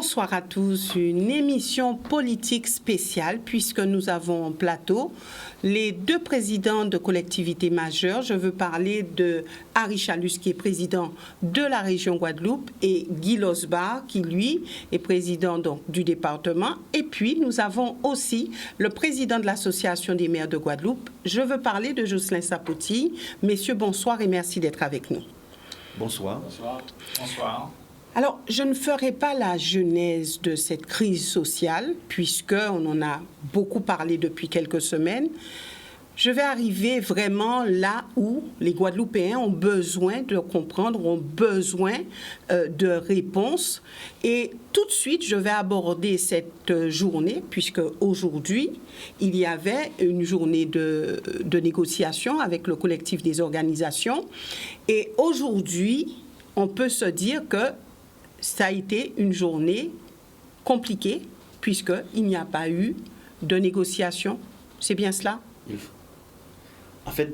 Bonsoir à tous, une émission politique spéciale puisque nous avons en plateau les deux présidents de collectivités majeures. Je veux parler de Harry Chalus qui est président de la région Guadeloupe et Guy Losbar qui lui est président donc, du département. Et puis nous avons aussi le président de l'association des maires de Guadeloupe. Je veux parler de Jocelyn Sapoti. Messieurs, bonsoir et merci d'être avec nous. Bonsoir. Bonsoir. Bonsoir. Alors, je ne ferai pas la genèse de cette crise sociale, puisqu'on en a beaucoup parlé depuis quelques semaines. Je vais arriver vraiment là où les Guadeloupéens ont besoin de comprendre, ont besoin de réponses. Et tout de suite, je vais aborder cette journée, puisque aujourd'hui, il y avait une journée de négociation avec le collectif des organisations. Et aujourd'hui, on peut se dire que ça a été une journée compliquée, puisqu'il n'y a pas eu de négociation. C'est bien cela? En fait,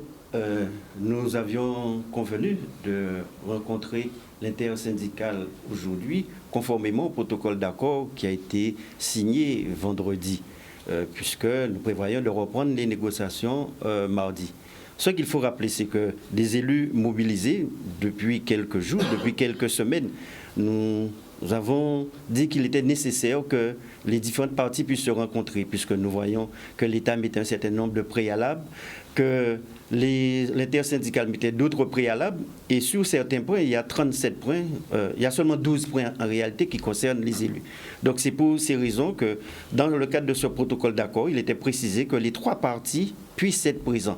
nous avions convenu de rencontrer l'intersyndicale aujourd'hui, conformément au protocole d'accord qui a été signé vendredi, puisque nous prévoyons de reprendre les négociations mardi. Ce qu'il faut rappeler, c'est que des élus mobilisés depuis quelques jours, depuis quelques semaines, nous avons dit qu'il était nécessaire que les différentes parties puissent se rencontrer, puisque nous voyons que l'État mettait un certain nombre de préalables, que l'intersyndicale mettait d'autres préalables, et sur certains points, il y a 37 points, il y a seulement 12 points en réalité qui concernent les élus. Donc c'est pour ces raisons que, dans le cadre de ce protocole d'accord, il était précisé que les trois parties puissent être présents.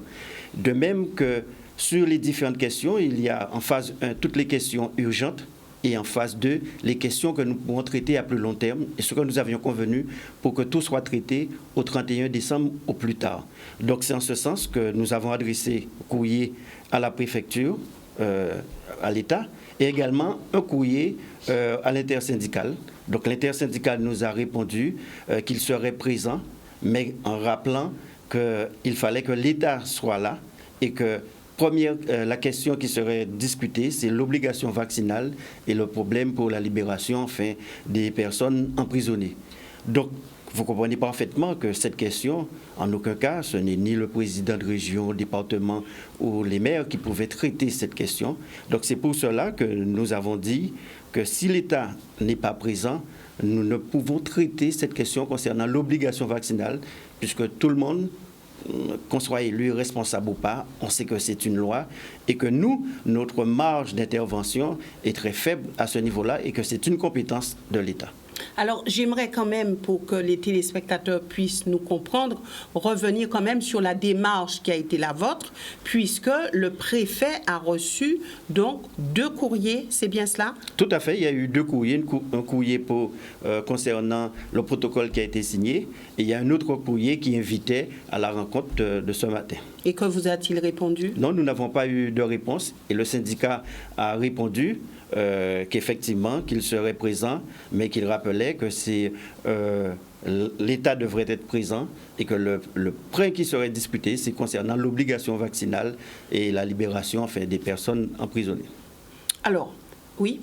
De même que sur les différentes questions, il y a en phase 1 toutes les questions urgentes et en phase 2 les questions que nous pouvons traiter à plus long terme et ce que nous avions convenu pour que tout soit traité au 31 décembre au plus tard. Donc c'est en ce sens que nous avons adressé un courrier à la préfecture, à l'État, et également un courrier à l'intersyndicale. Donc l'intersyndicale nous a répondu qu'il serait présent, mais en rappelant qu'il fallait que l'État soit là et que la question qui serait discutée, c'est l'obligation vaccinale et le problème pour la libération enfin, des personnes emprisonnées. Donc, vous comprenez parfaitement que cette question, en aucun cas, ce n'est ni le président de région, département ou les maires qui pouvaient traiter cette question. Donc, c'est pour cela que nous avons dit que si l'État n'est pas présent, nous ne pouvons traiter cette question concernant l'obligation vaccinale, puisque tout le monde, qu'on soit élu, responsable ou pas, on sait que c'est une loi et que nous, notre marge d'intervention est très faible à ce niveau-là et que c'est une compétence de l'État. Alors, j'aimerais quand même, pour que les téléspectateurs puissent nous comprendre, revenir quand même sur la démarche qui a été la vôtre, puisque le préfet a reçu donc 2 courriers, c'est bien cela? Tout à fait, il y a eu 2 courriers, un courrier concernant le protocole qui a été signé, et il y a un autre courrier qui invitait à la rencontre de ce matin. Et que vous a-t-il répondu? Non, nous n'avons pas eu de réponse, et le syndicat a répondu qu'effectivement, qu'il serait présent, mais qu'il rappelait que l'État devrait être présent et que le point qui serait discuté, c'est concernant l'obligation vaccinale et la libération enfin, des personnes emprisonnées. Alors, oui,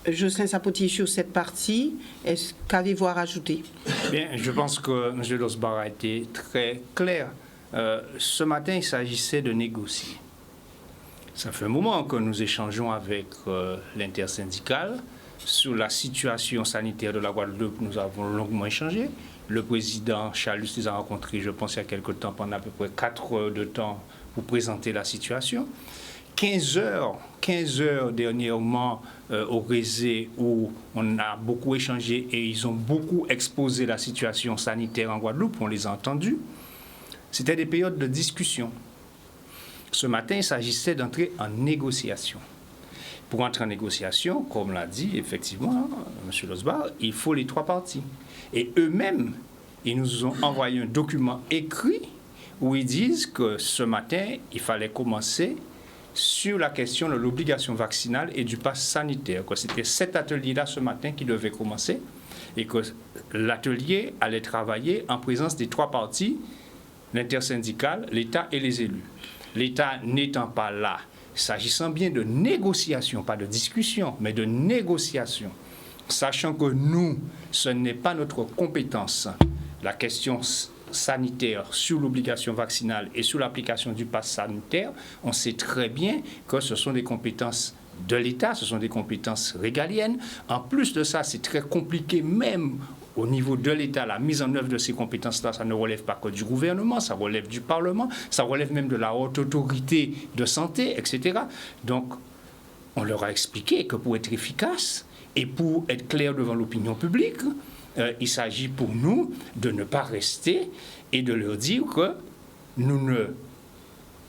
Jocelyn Sapoti, sur cette partie, qu'avez-vous à rajouter? Bien, je pense que M. Losbar a été très clair. Ce matin, il s'agissait de négocier. Ça fait un moment que nous échangeons avec l'intersyndicale sur la situation sanitaire de la Guadeloupe. Nous avons longuement échangé. Le président Chalus les a rencontrés, je pense, il y a quelque temps, pendant à peu près 4 heures de temps pour présenter la situation. 15 heures dernièrement au Rézé où on a beaucoup échangé et ils ont beaucoup exposé la situation sanitaire en Guadeloupe, on les a entendus. C'était des périodes de discussion. Ce matin, il s'agissait d'entrer en négociation. Pour entrer en négociation, comme l'a dit effectivement M. Losbar, il faut les 3 parties. Et eux-mêmes, ils nous ont envoyé un document écrit où ils disent que ce matin, il fallait commencer sur la question de l'obligation vaccinale et du pass sanitaire. C'était cet atelier-là ce matin qui devait commencer et que l'atelier allait travailler en présence des 3 parties, l'intersyndicale, l'État et les élus. L'État n'étant pas là, s'agissant bien de négociation, pas de discussion, mais de négociation, sachant que nous, ce n'est pas notre compétence, la question sanitaire sur l'obligation vaccinale et sur l'application du pass sanitaire, on sait très bien que ce sont des compétences de l'État, ce sont des compétences régaliennes. En plus de ça, c'est très compliqué même au niveau de l'État, la mise en œuvre de ces compétences-là, ça ne relève pas que du gouvernement, ça relève du Parlement, ça relève même de la haute autorité de santé, etc. Donc, on leur a expliqué que pour être efficace et pour être clair devant l'opinion publique, il s'agit pour nous de ne pas rester et de leur dire que nous ne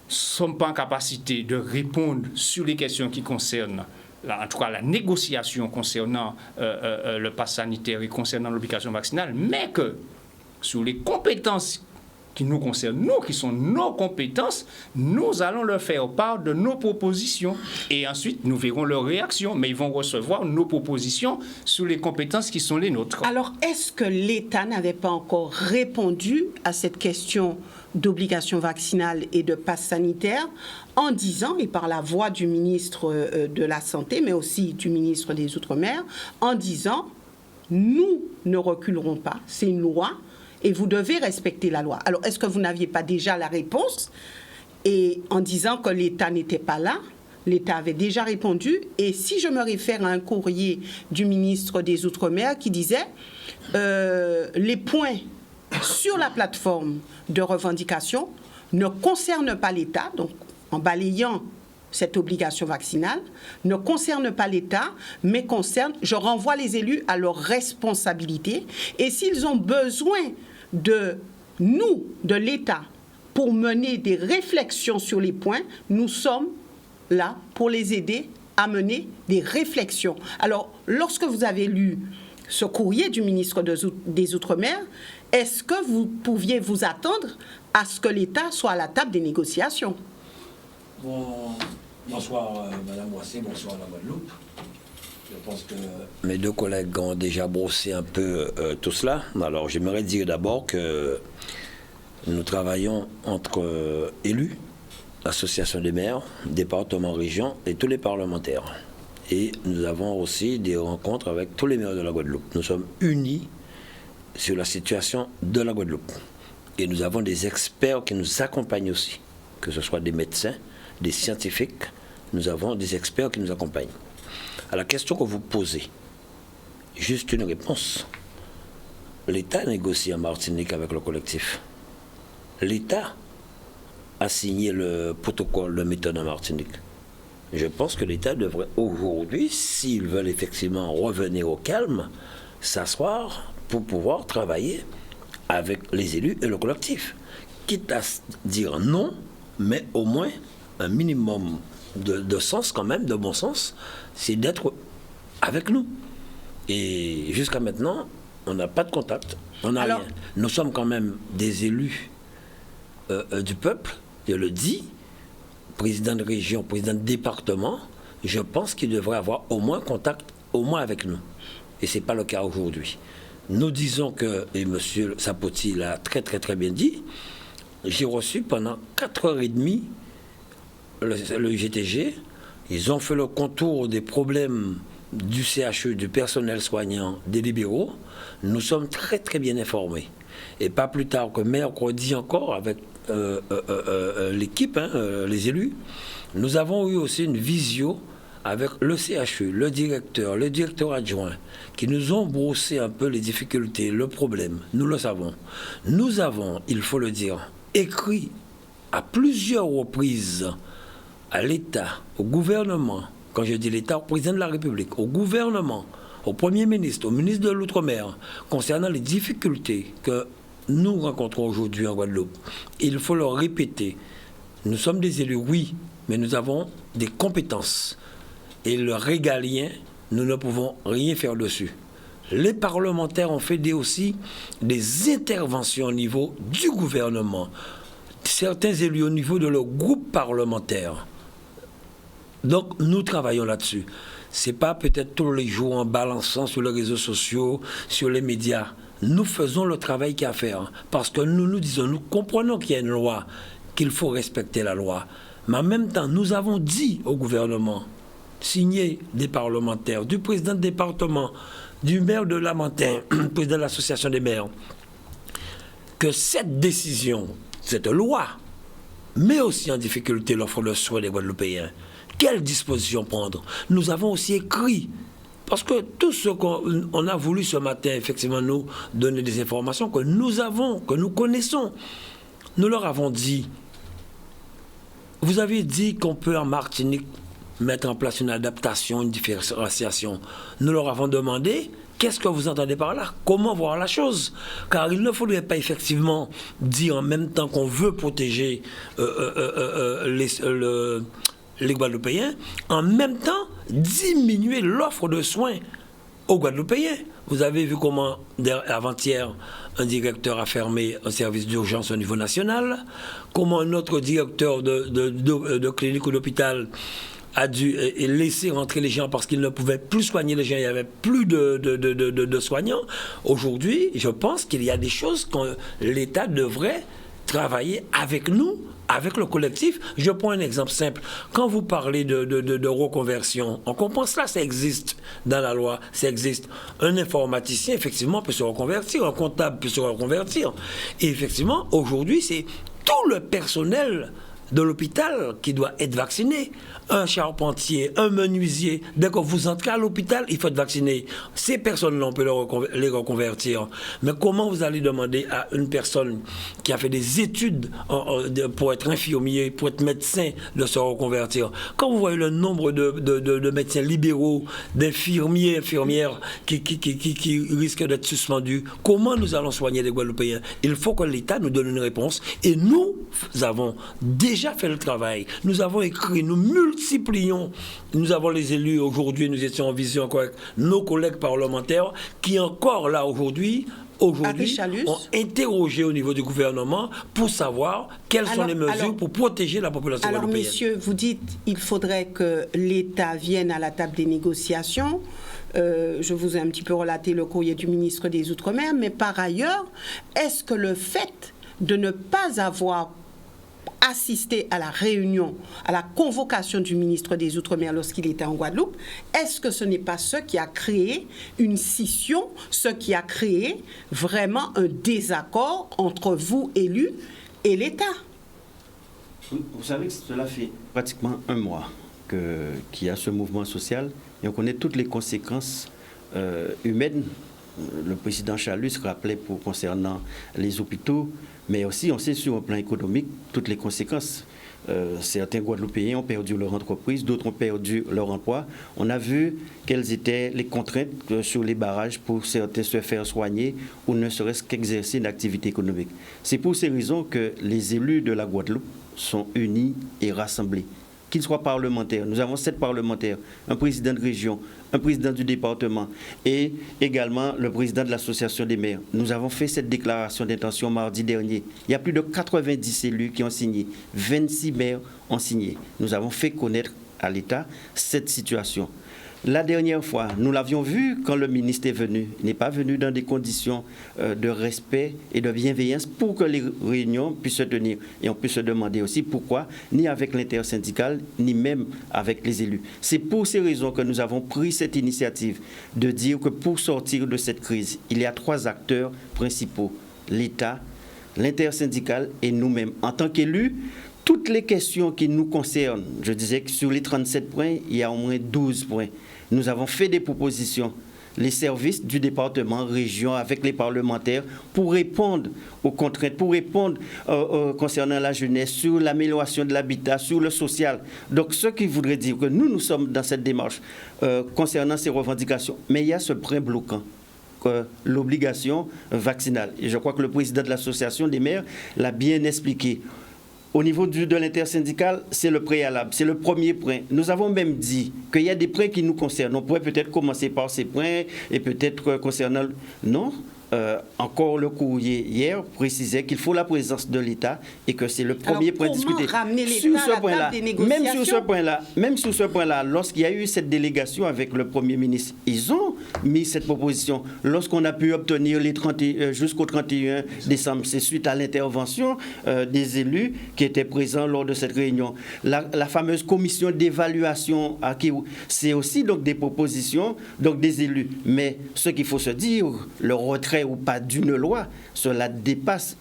sommes pas en capacité de répondre sur les questions qui concernent, en tout cas la négociation concernant le pass sanitaire et concernant l'obligation vaccinale, mais que sur les compétences qui nous concernent, nous, qui sont nos compétences, nous allons leur faire part de nos propositions et ensuite nous verrons leur réaction, mais ils vont recevoir nos propositions sur les compétences qui sont les nôtres. Alors, est-ce que l'État n'avait pas encore répondu à cette question d'obligation vaccinale et de passe sanitaire en disant, et par la voix du ministre de la Santé, mais aussi du ministre des Outre-mer, en disant, nous ne reculerons pas, c'est une loi, et vous devez respecter la loi. Alors, est-ce que vous n'aviez pas déjà la réponse? Et en disant que l'État n'était pas là, l'État avait déjà répondu. Et si je me réfère à un courrier du ministre des Outre-mer qui disait les points sur la plateforme de revendication ne concernent pas l'État, donc en balayant cette obligation vaccinale, ne concerne pas l'État, mais concerne, je renvoie les élus à leurs responsabilités. Et s'ils ont besoin de nous, de l'État, pour mener des réflexions sur les points, nous sommes là pour les aider à mener des réflexions. Alors, lorsque vous avez lu ce courrier du ministre des Outre-mer, est-ce que vous pouviez vous attendre à ce que l'État soit à la table des négociations? Bonsoir Madame Boissé, bonsoir la Guadeloupe. Je pense que mes deux collègues ont déjà brossé un peu tout cela. Alors j'aimerais dire d'abord que nous travaillons entre élus, associations des maires, départements, régions et tous les parlementaires. Et nous avons aussi des rencontres avec tous les maires de la Guadeloupe. Nous sommes unis sur la situation de la Guadeloupe. Et nous avons des experts qui nous accompagnent aussi, que ce soit des médecins, des scientifiques, nous avons des experts qui nous accompagnent. À la question que vous posez, juste une réponse. L'État négocie en Martinique avec le collectif. L'État a signé le protocole de méthode en Martinique. Je pense que l'État devrait aujourd'hui, s'ils veulent effectivement revenir au calme, s'asseoir pour pouvoir travailler avec les élus et le collectif. Quitte à dire non, mais au moins un minimum de sens quand même, de bon sens, c'est d'être avec nous. Et jusqu'à maintenant, on n'a pas de contact, on n'a rien. Nous sommes quand même des élus du peuple, je le dis, président de région, président de département, je pense qu'il devrait avoir au moins contact, au moins avec nous. Et ce n'est pas le cas aujourd'hui. Nous disons que, et M. Sapoti l'a très bien dit, j'ai reçu pendant 4h30 le GTG, ils ont fait le contour des problèmes du CHU, du personnel soignant, des libéraux. Nous sommes très bien informés. Et pas plus tard que mercredi encore, avec l'équipe, les élus, nous avons eu aussi une visio avec le CHU, le directeur adjoint, qui nous ont brossé un peu les difficultés, le problème. Nous le savons. Nous avons, il faut le dire, écrit à plusieurs reprises à l'État, au gouvernement, quand je dis l'État, au président de la République, au gouvernement, au Premier ministre, au ministre de l'Outre-mer, concernant les difficultés que nous rencontrons aujourd'hui en Guadeloupe. Il faut le répéter. Nous sommes des élus, oui, mais nous avons des compétences. Et le régalien, nous ne pouvons rien faire dessus. Les parlementaires ont fait aussi des interventions au niveau du gouvernement. Certains élus au niveau de leur groupe parlementaire. Donc, nous travaillons là-dessus. Ce n'est pas peut-être tous les jours en balançant sur les réseaux sociaux, sur les médias. Nous faisons le travail qu'il y a à faire. Parce que nous disons, nous comprenons qu'il y a une loi, qu'il faut respecter la loi. Mais en même temps, nous avons dit au gouvernement, signée des parlementaires, du président de département, du maire de Lamentin, président de l'association des maires, que cette décision, cette loi, met aussi en difficulté l'offre de soins des Guadeloupéens. Quelles dispositions prendre? Nous avons aussi écrit, parce que tout ce qu'on a voulu ce matin, effectivement, nous donner des informations que nous avons, que nous connaissons. Nous leur avons dit, vous avez dit qu'on peut en Martinique mettre en place une adaptation, une différenciation. Nous leur avons demandé, qu'est-ce que vous entendez par là? Comment voir la chose? Car il ne faudrait pas effectivement dire en même temps qu'on veut protéger les Guadeloupéens, en même temps diminuer l'offre de soins aux Guadeloupéens. Vous avez vu comment, avant-hier, un directeur a fermé un service d'urgence au niveau national, comment un autre directeur de clinique ou d'hôpital a dû laisser rentrer les gens parce qu'il ne pouvait plus soigner les gens, il n'y avait plus de soignants. Aujourd'hui, je pense qu'il y a des choses que l'État devrait travailler avec nous, avec le collectif. Je prends un exemple simple. Quand vous parlez de reconversion, on comprend cela, ça existe dans la loi, ça existe. Un informaticien, effectivement, peut se reconvertir, un comptable peut se reconvertir. Et effectivement, aujourd'hui, c'est tout le personnel de l'hôpital qui doit être vacciné. Un charpentier, un menuisier, dès que vous entrez à l'hôpital, il faut être vacciné. Ces personnes-là, on peut les reconvertir. Mais comment vous allez demander à une personne qui a fait des études pour être infirmier, pour être médecin, de se reconvertir? Quand vous voyez le nombre de médecins libéraux, d'infirmiers, infirmières qui risquent d'être suspendus, comment nous allons soigner les Guadeloupéens? Il faut que l'État nous donne une réponse. Et nous avons déjà fait le travail. Nous avons écrit, nous multiplions. Nous avons les élus aujourd'hui, nous étions en vision encore avec nos collègues parlementaires qui encore là aujourd'hui ont interrogé au niveau du gouvernement pour savoir quelles sont les mesures pour protéger la population guadeloupéenne. Alors, messieurs, vous dites qu'il faudrait que l'État vienne à la table des négociations. Je vous ai un petit peu relaté le courrier du ministre des Outre-mer, mais par ailleurs, est-ce que le fait de ne pas avoir assisté à la réunion, à la convocation du ministre des Outre-mer lorsqu'il était en Guadeloupe, est-ce que ce n'est pas ce qui a créé une scission, ce qui a créé vraiment un désaccord entre vous, élus, et l'État? Vous savez que cela fait pratiquement un mois qu'il y a ce mouvement social et on connaît toutes les conséquences humaines. Le président Chalus rappelait concernant les hôpitaux, mais aussi on sait sur un plan économique toutes les conséquences. Certains Guadeloupéens ont perdu leur entreprise, d'autres ont perdu leur emploi. On a vu quelles étaient les contraintes sur les barrages pour certains se faire soigner ou ne serait-ce qu'exercer une activité économique. C'est pour ces raisons que les élus de la Guadeloupe sont unis et rassemblés. Qu'ils soient parlementaires, nous avons 7 parlementaires, un président de région, un président du département et également le président de l'association des maires. Nous avons fait cette déclaration d'intention mardi dernier. Il y a plus de 90 élus qui ont signé, 26 maires ont signé. Nous avons fait connaître à l'État cette situation. La dernière fois, nous l'avions vu quand le ministre est venu. Il n'est pas venu dans des conditions de respect et de bienveillance pour que les réunions puissent se tenir. Et on peut se demander aussi pourquoi, ni avec l'intersyndicale, ni même avec les élus. C'est pour ces raisons que nous avons pris cette initiative de dire que pour sortir de cette crise, il y a 3 acteurs principaux. L'État, l'intersyndicale et nous-mêmes. En tant qu'élus, toutes les questions qui nous concernent, je disais que sur les 37 points, il y a au moins 12 points. Nous avons fait des propositions, les services du département, région, avec les parlementaires, pour répondre aux contraintes, pour répondre concernant la jeunesse, sur l'amélioration de l'habitat, sur le social. Donc, ce qui voudrait dire que nous sommes dans cette démarche concernant ces revendications. Mais il y a ce point bloquant, l'obligation vaccinale. Et je crois que le président de l'association des maires l'a bien expliqué. Au niveau de l'intersyndicale, c'est le préalable, c'est le premier point. Nous avons même dit qu'il y a des points qui nous concernent. On pourrait peut-être commencer par ces points et peut-être concernant... Non, encore le courrier hier précisait qu'il faut la présence de l'État et que c'est le premier point discuté. Ramener l'État à la table des négociations? Même sur ce point-là, lorsqu'il y a eu cette délégation avec le Premier ministre, ils ont mis cette proposition. Lorsqu'on a pu obtenir jusqu'au 31 décembre, c'est suite à l'intervention des élus qui étaient présents lors de cette réunion. La fameuse commission d'évaluation, c'est aussi donc des propositions donc des élus. Mais ce qu'il faut se dire, le retrait ou pas d'une loi, cela dépasse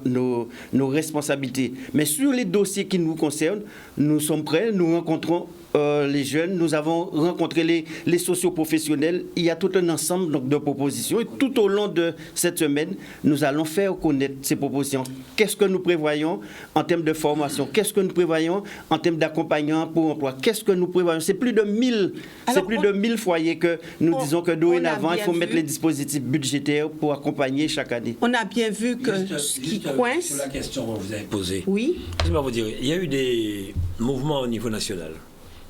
nos responsabilités. Mais sur les dossiers qui nous concernent, nous sommes prêts, nous rencontrons les jeunes, nous avons rencontré les socioprofessionnels. Il y a tout un ensemble donc, de propositions et tout au long de cette semaine, nous allons faire connaître ces propositions. Qu'est-ce que nous prévoyons en termes de formation? Qu'est-ce que nous prévoyons en termes d'accompagnement pour emploi? Qu'est-ce que nous prévoyons? C'est plus de 1000 foyers que nous disons que dorénavant, il faut mettre les dispositifs budgétaires pour accompagner chaque année. On a bien vu que ce qui coince... Sur la question que vous avez posée, oui. Je vais vous dire, il y a eu des mouvements au niveau national.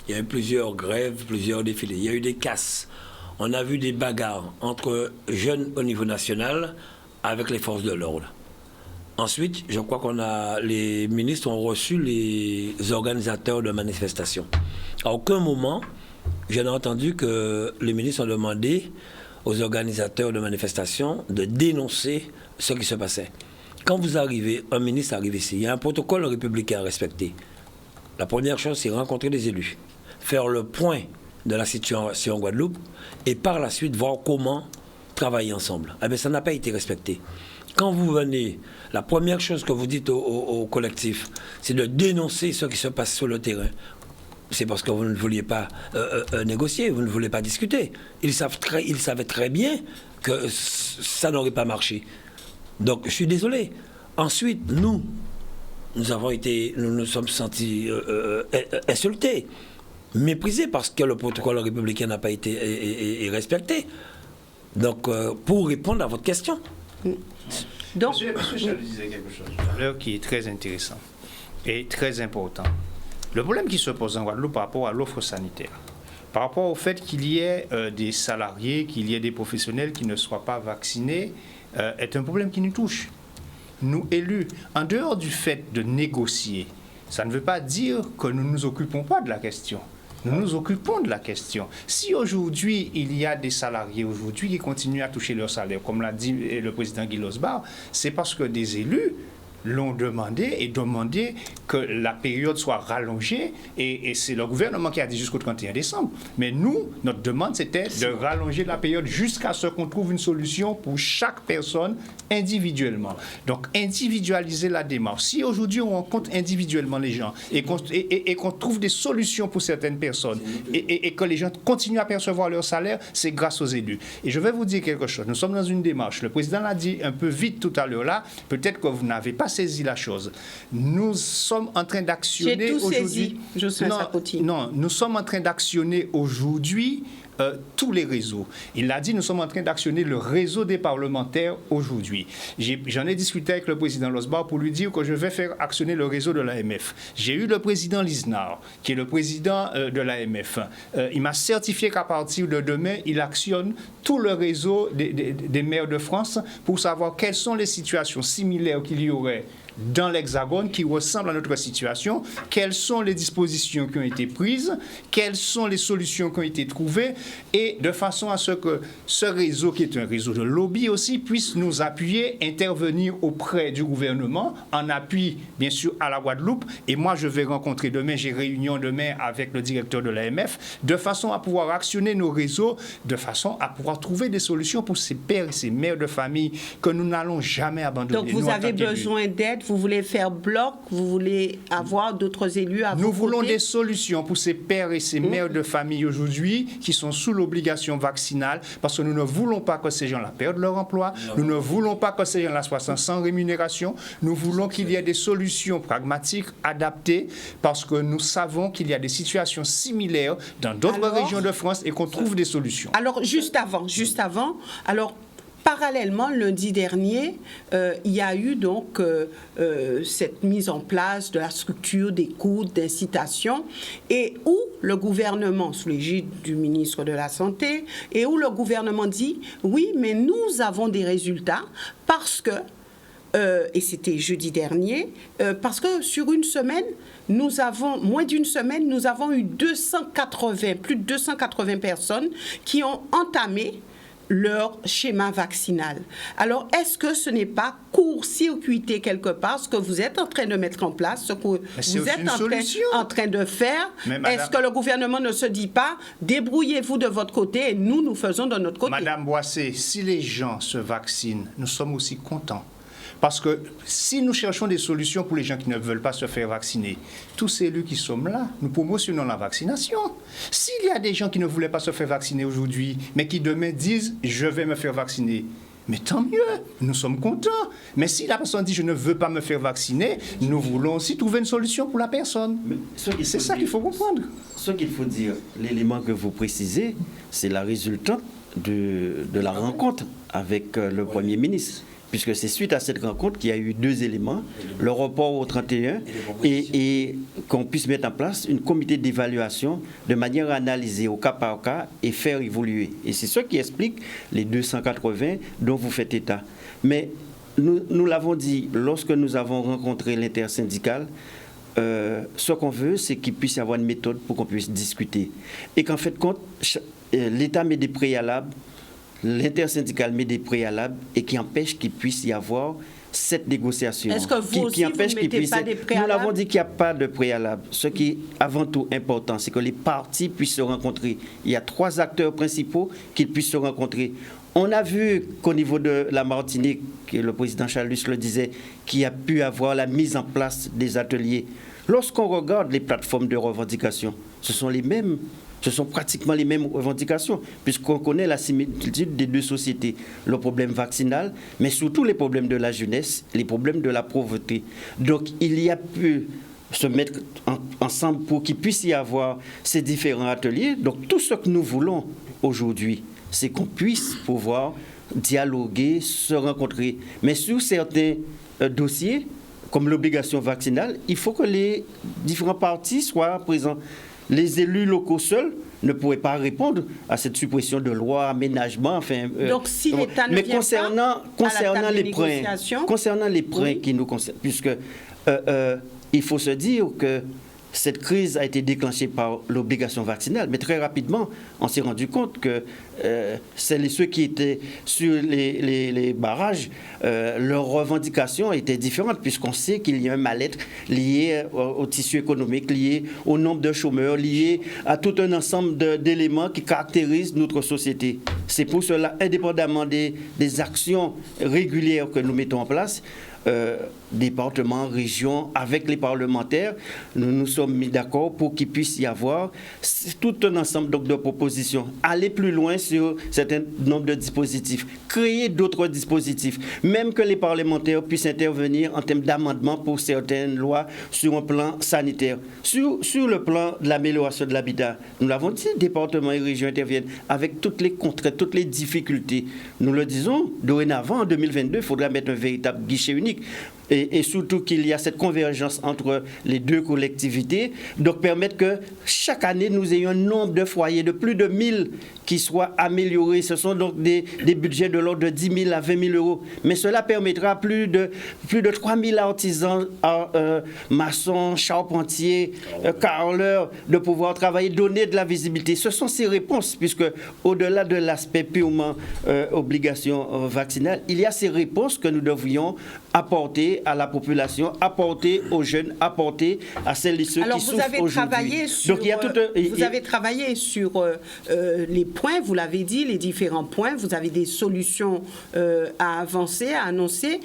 Il y a eu plusieurs grèves, plusieurs défilés. Il y a eu des casses. On a vu des bagarres entre jeunes au niveau national avec les forces de l'ordre. Ensuite, je crois les ministres ont reçu les organisateurs de manifestations. À aucun moment, je n'ai entendu que les ministres ont demandé aux organisateurs de manifestations de dénoncer ce qui se passait. Quand vous arrivez, un ministre arrive ici, il y a un protocole républicain à respecter. La première chose, c'est rencontrer les élus, faire le point de la situation en Guadeloupe et par la suite voir comment travailler ensemble. Eh bien, ça n'a pas été respecté. Quand vous venez, la première chose que vous dites au collectif, c'est de dénoncer ce qui se passe sur le terrain. C'est parce que vous ne vouliez pas négocier, vous ne voulez pas discuter. Ils savaient très bien que ça n'aurait pas marché. Donc, je suis désolé. Ensuite, nous nous sommes sentis insultés, méprisés parce que le protocole républicain n'a pas été respecté. Donc, pour répondre à votre question. Donc, monsieur Charles disait quelque chose tout à l'heure qui est très intéressant et très important. Le problème qui se pose en Guadeloupe par rapport à l'offre sanitaire, par rapport au fait qu'il y ait des salariés, qu'il y ait des professionnels qui ne soient pas vaccinés, est un problème qui nous touche. Nous, élus, en dehors du fait de négocier, ça ne veut pas dire que nous ne nous occupons pas de la question. Nous nous occupons de la question. Si aujourd'hui, il y a des salariés aujourd'hui qui continuent à toucher leur salaire, comme l'a dit le président Guy Losbar, c'est parce que des élus l'ont demandé et demandé que la période soit rallongée et c'est le gouvernement qui a dit jusqu'au 31 décembre. Mais nous, notre demande, c'était de rallonger la période jusqu'à ce qu'on trouve une solution pour chaque personne individuellement. Donc, individualiser la démarche. Si aujourd'hui, on rencontre individuellement les gens et qu'on trouve des solutions pour certaines personnes et que les gens continuent à percevoir leur salaire, c'est grâce aux élus. Et je vais vous dire quelque chose. Nous sommes dans une démarche. Le président l'a dit un peu vite tout à l'heure là. Peut-être que vous n'avez pas saisi la chose. Nous sommes en train d'actionner aujourd'hui. Non, nous sommes en train d'actionner aujourd'hui tous les réseaux. Il l'a dit, nous sommes en train d'actionner le réseau des parlementaires aujourd'hui. J'en ai discuté avec le président Losbar pour lui dire que je vais faire actionner le réseau de l'AMF. J'ai eu le président Lisnard, qui est le président de l'AMF. Il m'a certifié qu'à partir de demain, il actionne tout le réseau des maires de France pour savoir quelles sont les situations similaires qu'il y aurait dans l'Hexagone qui ressemble à notre situation, quelles sont les dispositions qui ont été prises, quelles sont les solutions qui ont été trouvées, et de façon à ce que ce réseau, qui est un réseau de lobby aussi, puisse nous appuyer, intervenir auprès du gouvernement, en appui, bien sûr, à la Guadeloupe. Et moi, je vais rencontrer demain, j'ai réunion demain avec le directeur de l'AMF, de façon à pouvoir actionner nos réseaux, de façon à pouvoir trouver des solutions pour ces pères et ces mères de famille que nous n'allons jamais abandonner. Donc, vous avez besoin d'aide. Vous voulez faire bloc, vous voulez avoir d'autres élus à vos côtés. Nous voulons des solutions pour ces pères et ces mères de famille aujourd'hui qui sont sous l'obligation vaccinale parce que nous ne voulons pas que ces gens-là perdent leur emploi, nous ne voulons pas que ces gens-là soient sans rémunération, nous voulons qu'il y ait des solutions pragmatiques, adaptées, parce que nous savons qu'il y a des situations similaires dans d'autres régions de France et qu'on trouve des solutions. Alors, juste avant, parallèlement, lundi dernier, il y a eu donc cette mise en place de la structure d'écoute, d'incitation, et où le gouvernement, sous l'égide du ministre de la Santé, et où le gouvernement dit « Oui, mais nous avons des résultats parce que et c'était jeudi dernier, parce que sur une semaine, moins d'une semaine, nous avons eu plus de 280 personnes qui ont entamé leur schéma vaccinal. Alors, est-ce que ce n'est pas court-circuité quelque part ce que vous êtes en train de mettre en place, ce que vous êtes en train de faire? Est-ce que le gouvernement ne se dit pas, débrouillez-vous de votre côté et nous faisons de notre côté? Madame Boissé, si les gens se vaccinent, nous sommes aussi contents. Parce que si nous cherchons des solutions pour les gens qui ne veulent pas se faire vacciner, tous ces élus qui sommes là, nous promotionnons la vaccination. S'il y a des gens qui ne voulaient pas se faire vacciner aujourd'hui, mais qui demain disent « je vais me faire vacciner », mais tant mieux, nous sommes contents. Mais si la personne dit « je ne veux pas me faire vacciner », nous voulons aussi trouver une solution pour la personne. C'est ça qu'il faut comprendre. Ce qu'il faut dire, l'élément que vous précisez, c'est la résultante de la rencontre avec le Premier ministre. Puisque c'est suite à cette rencontre qu'il y a eu 2 éléments, le report au 31 et qu'on puisse mettre en place un comité d'évaluation de manière à analyser au cas par cas et faire évoluer. Et c'est ce qui explique les 280 dont vous faites état. Mais nous l'avons dit, lorsque nous avons rencontré l'intersyndicale, ce qu'on veut, c'est qu'il puisse y avoir une méthode pour qu'on puisse discuter. Et qu'en fait, l'État met des préalables, l'intersyndicale met des préalables et qui empêche qu'il puisse y avoir cette négociation. Est-ce que vous aussi, vous ne mettez pas des préalables? Nous l'avons dit qu'il n'y a pas de préalable. Ce qui est avant tout important, c'est que les partis puissent se rencontrer. Il y a 3 acteurs principaux qui puissent se rencontrer. On a vu qu'au niveau de la Martinique, le président Chalus le disait, qu'il y a pu avoir la mise en place des ateliers. Lorsqu'on regarde les plateformes de revendication, ce sont pratiquement les mêmes revendications, puisqu'on connaît la similitude des 2 sociétés, le problème vaccinal, mais surtout les problèmes de la jeunesse, les problèmes de la pauvreté. Donc, il y a pu se mettre ensemble pour qu'il puisse y avoir ces différents ateliers. Donc, tout ce que nous voulons aujourd'hui, c'est qu'on puisse pouvoir dialoguer, se rencontrer. Mais sur certains dossiers, comme l'obligation vaccinale, il faut que les différents partis soient présents. Les élus locaux seuls ne pourraient pas répondre à cette suppression de loi, aménagement, enfin... Donc, si l'État ne vient concernant les points qui nous concernent, puisque il faut se dire que cette crise a été déclenchée par l'obligation vaccinale, mais très rapidement, on s'est rendu compte que ceux qui étaient sur les barrages, leurs revendications étaient différentes, puisqu'on sait qu'il y a un mal-être lié au tissu économique, lié au nombre de chômeurs, lié à tout un ensemble d'éléments qui caractérisent notre société. C'est pour cela, indépendamment des actions régulières que nous mettons en place, départements, régions, avec les parlementaires, nous nous sommes mis d'accord pour qu'il puisse y avoir tout un ensemble donc, de propositions. Aller plus loin sur un certain nombre de dispositifs, créer d'autres dispositifs, même que les parlementaires puissent intervenir en termes d'amendement pour certaines lois sur un plan sanitaire. Sur le plan de l'amélioration de l'habitat, nous l'avons dit, départements et régions interviennent avec toutes les contraintes, toutes les difficultés. Nous le disons, dorénavant, en 2022, il faudra mettre un véritable guichet unique. Et surtout qu'il y a cette convergence entre les 2 collectivités, donc permettre que chaque année nous ayons un nombre de foyers de plus de 1000 qui soient améliorés. Ce sont donc des budgets de l'ordre de 10 000 à 20 000 euros. Mais cela permettra à plus de 3 000 artisans, maçons, charpentiers, carreleurs, de pouvoir travailler, donner de la visibilité. Ce sont ces réponses, puisque au-delà de l'aspect purement obligation vaccinale, il y a ces réponses que nous devrions apporter à la population, apporter aux jeunes, apporter à celles et ceux qui souffrent aujourd'hui. Vous avez travaillé sur les points, vous l'avez dit, les différents points, vous avez des solutions à avancer, à annoncer.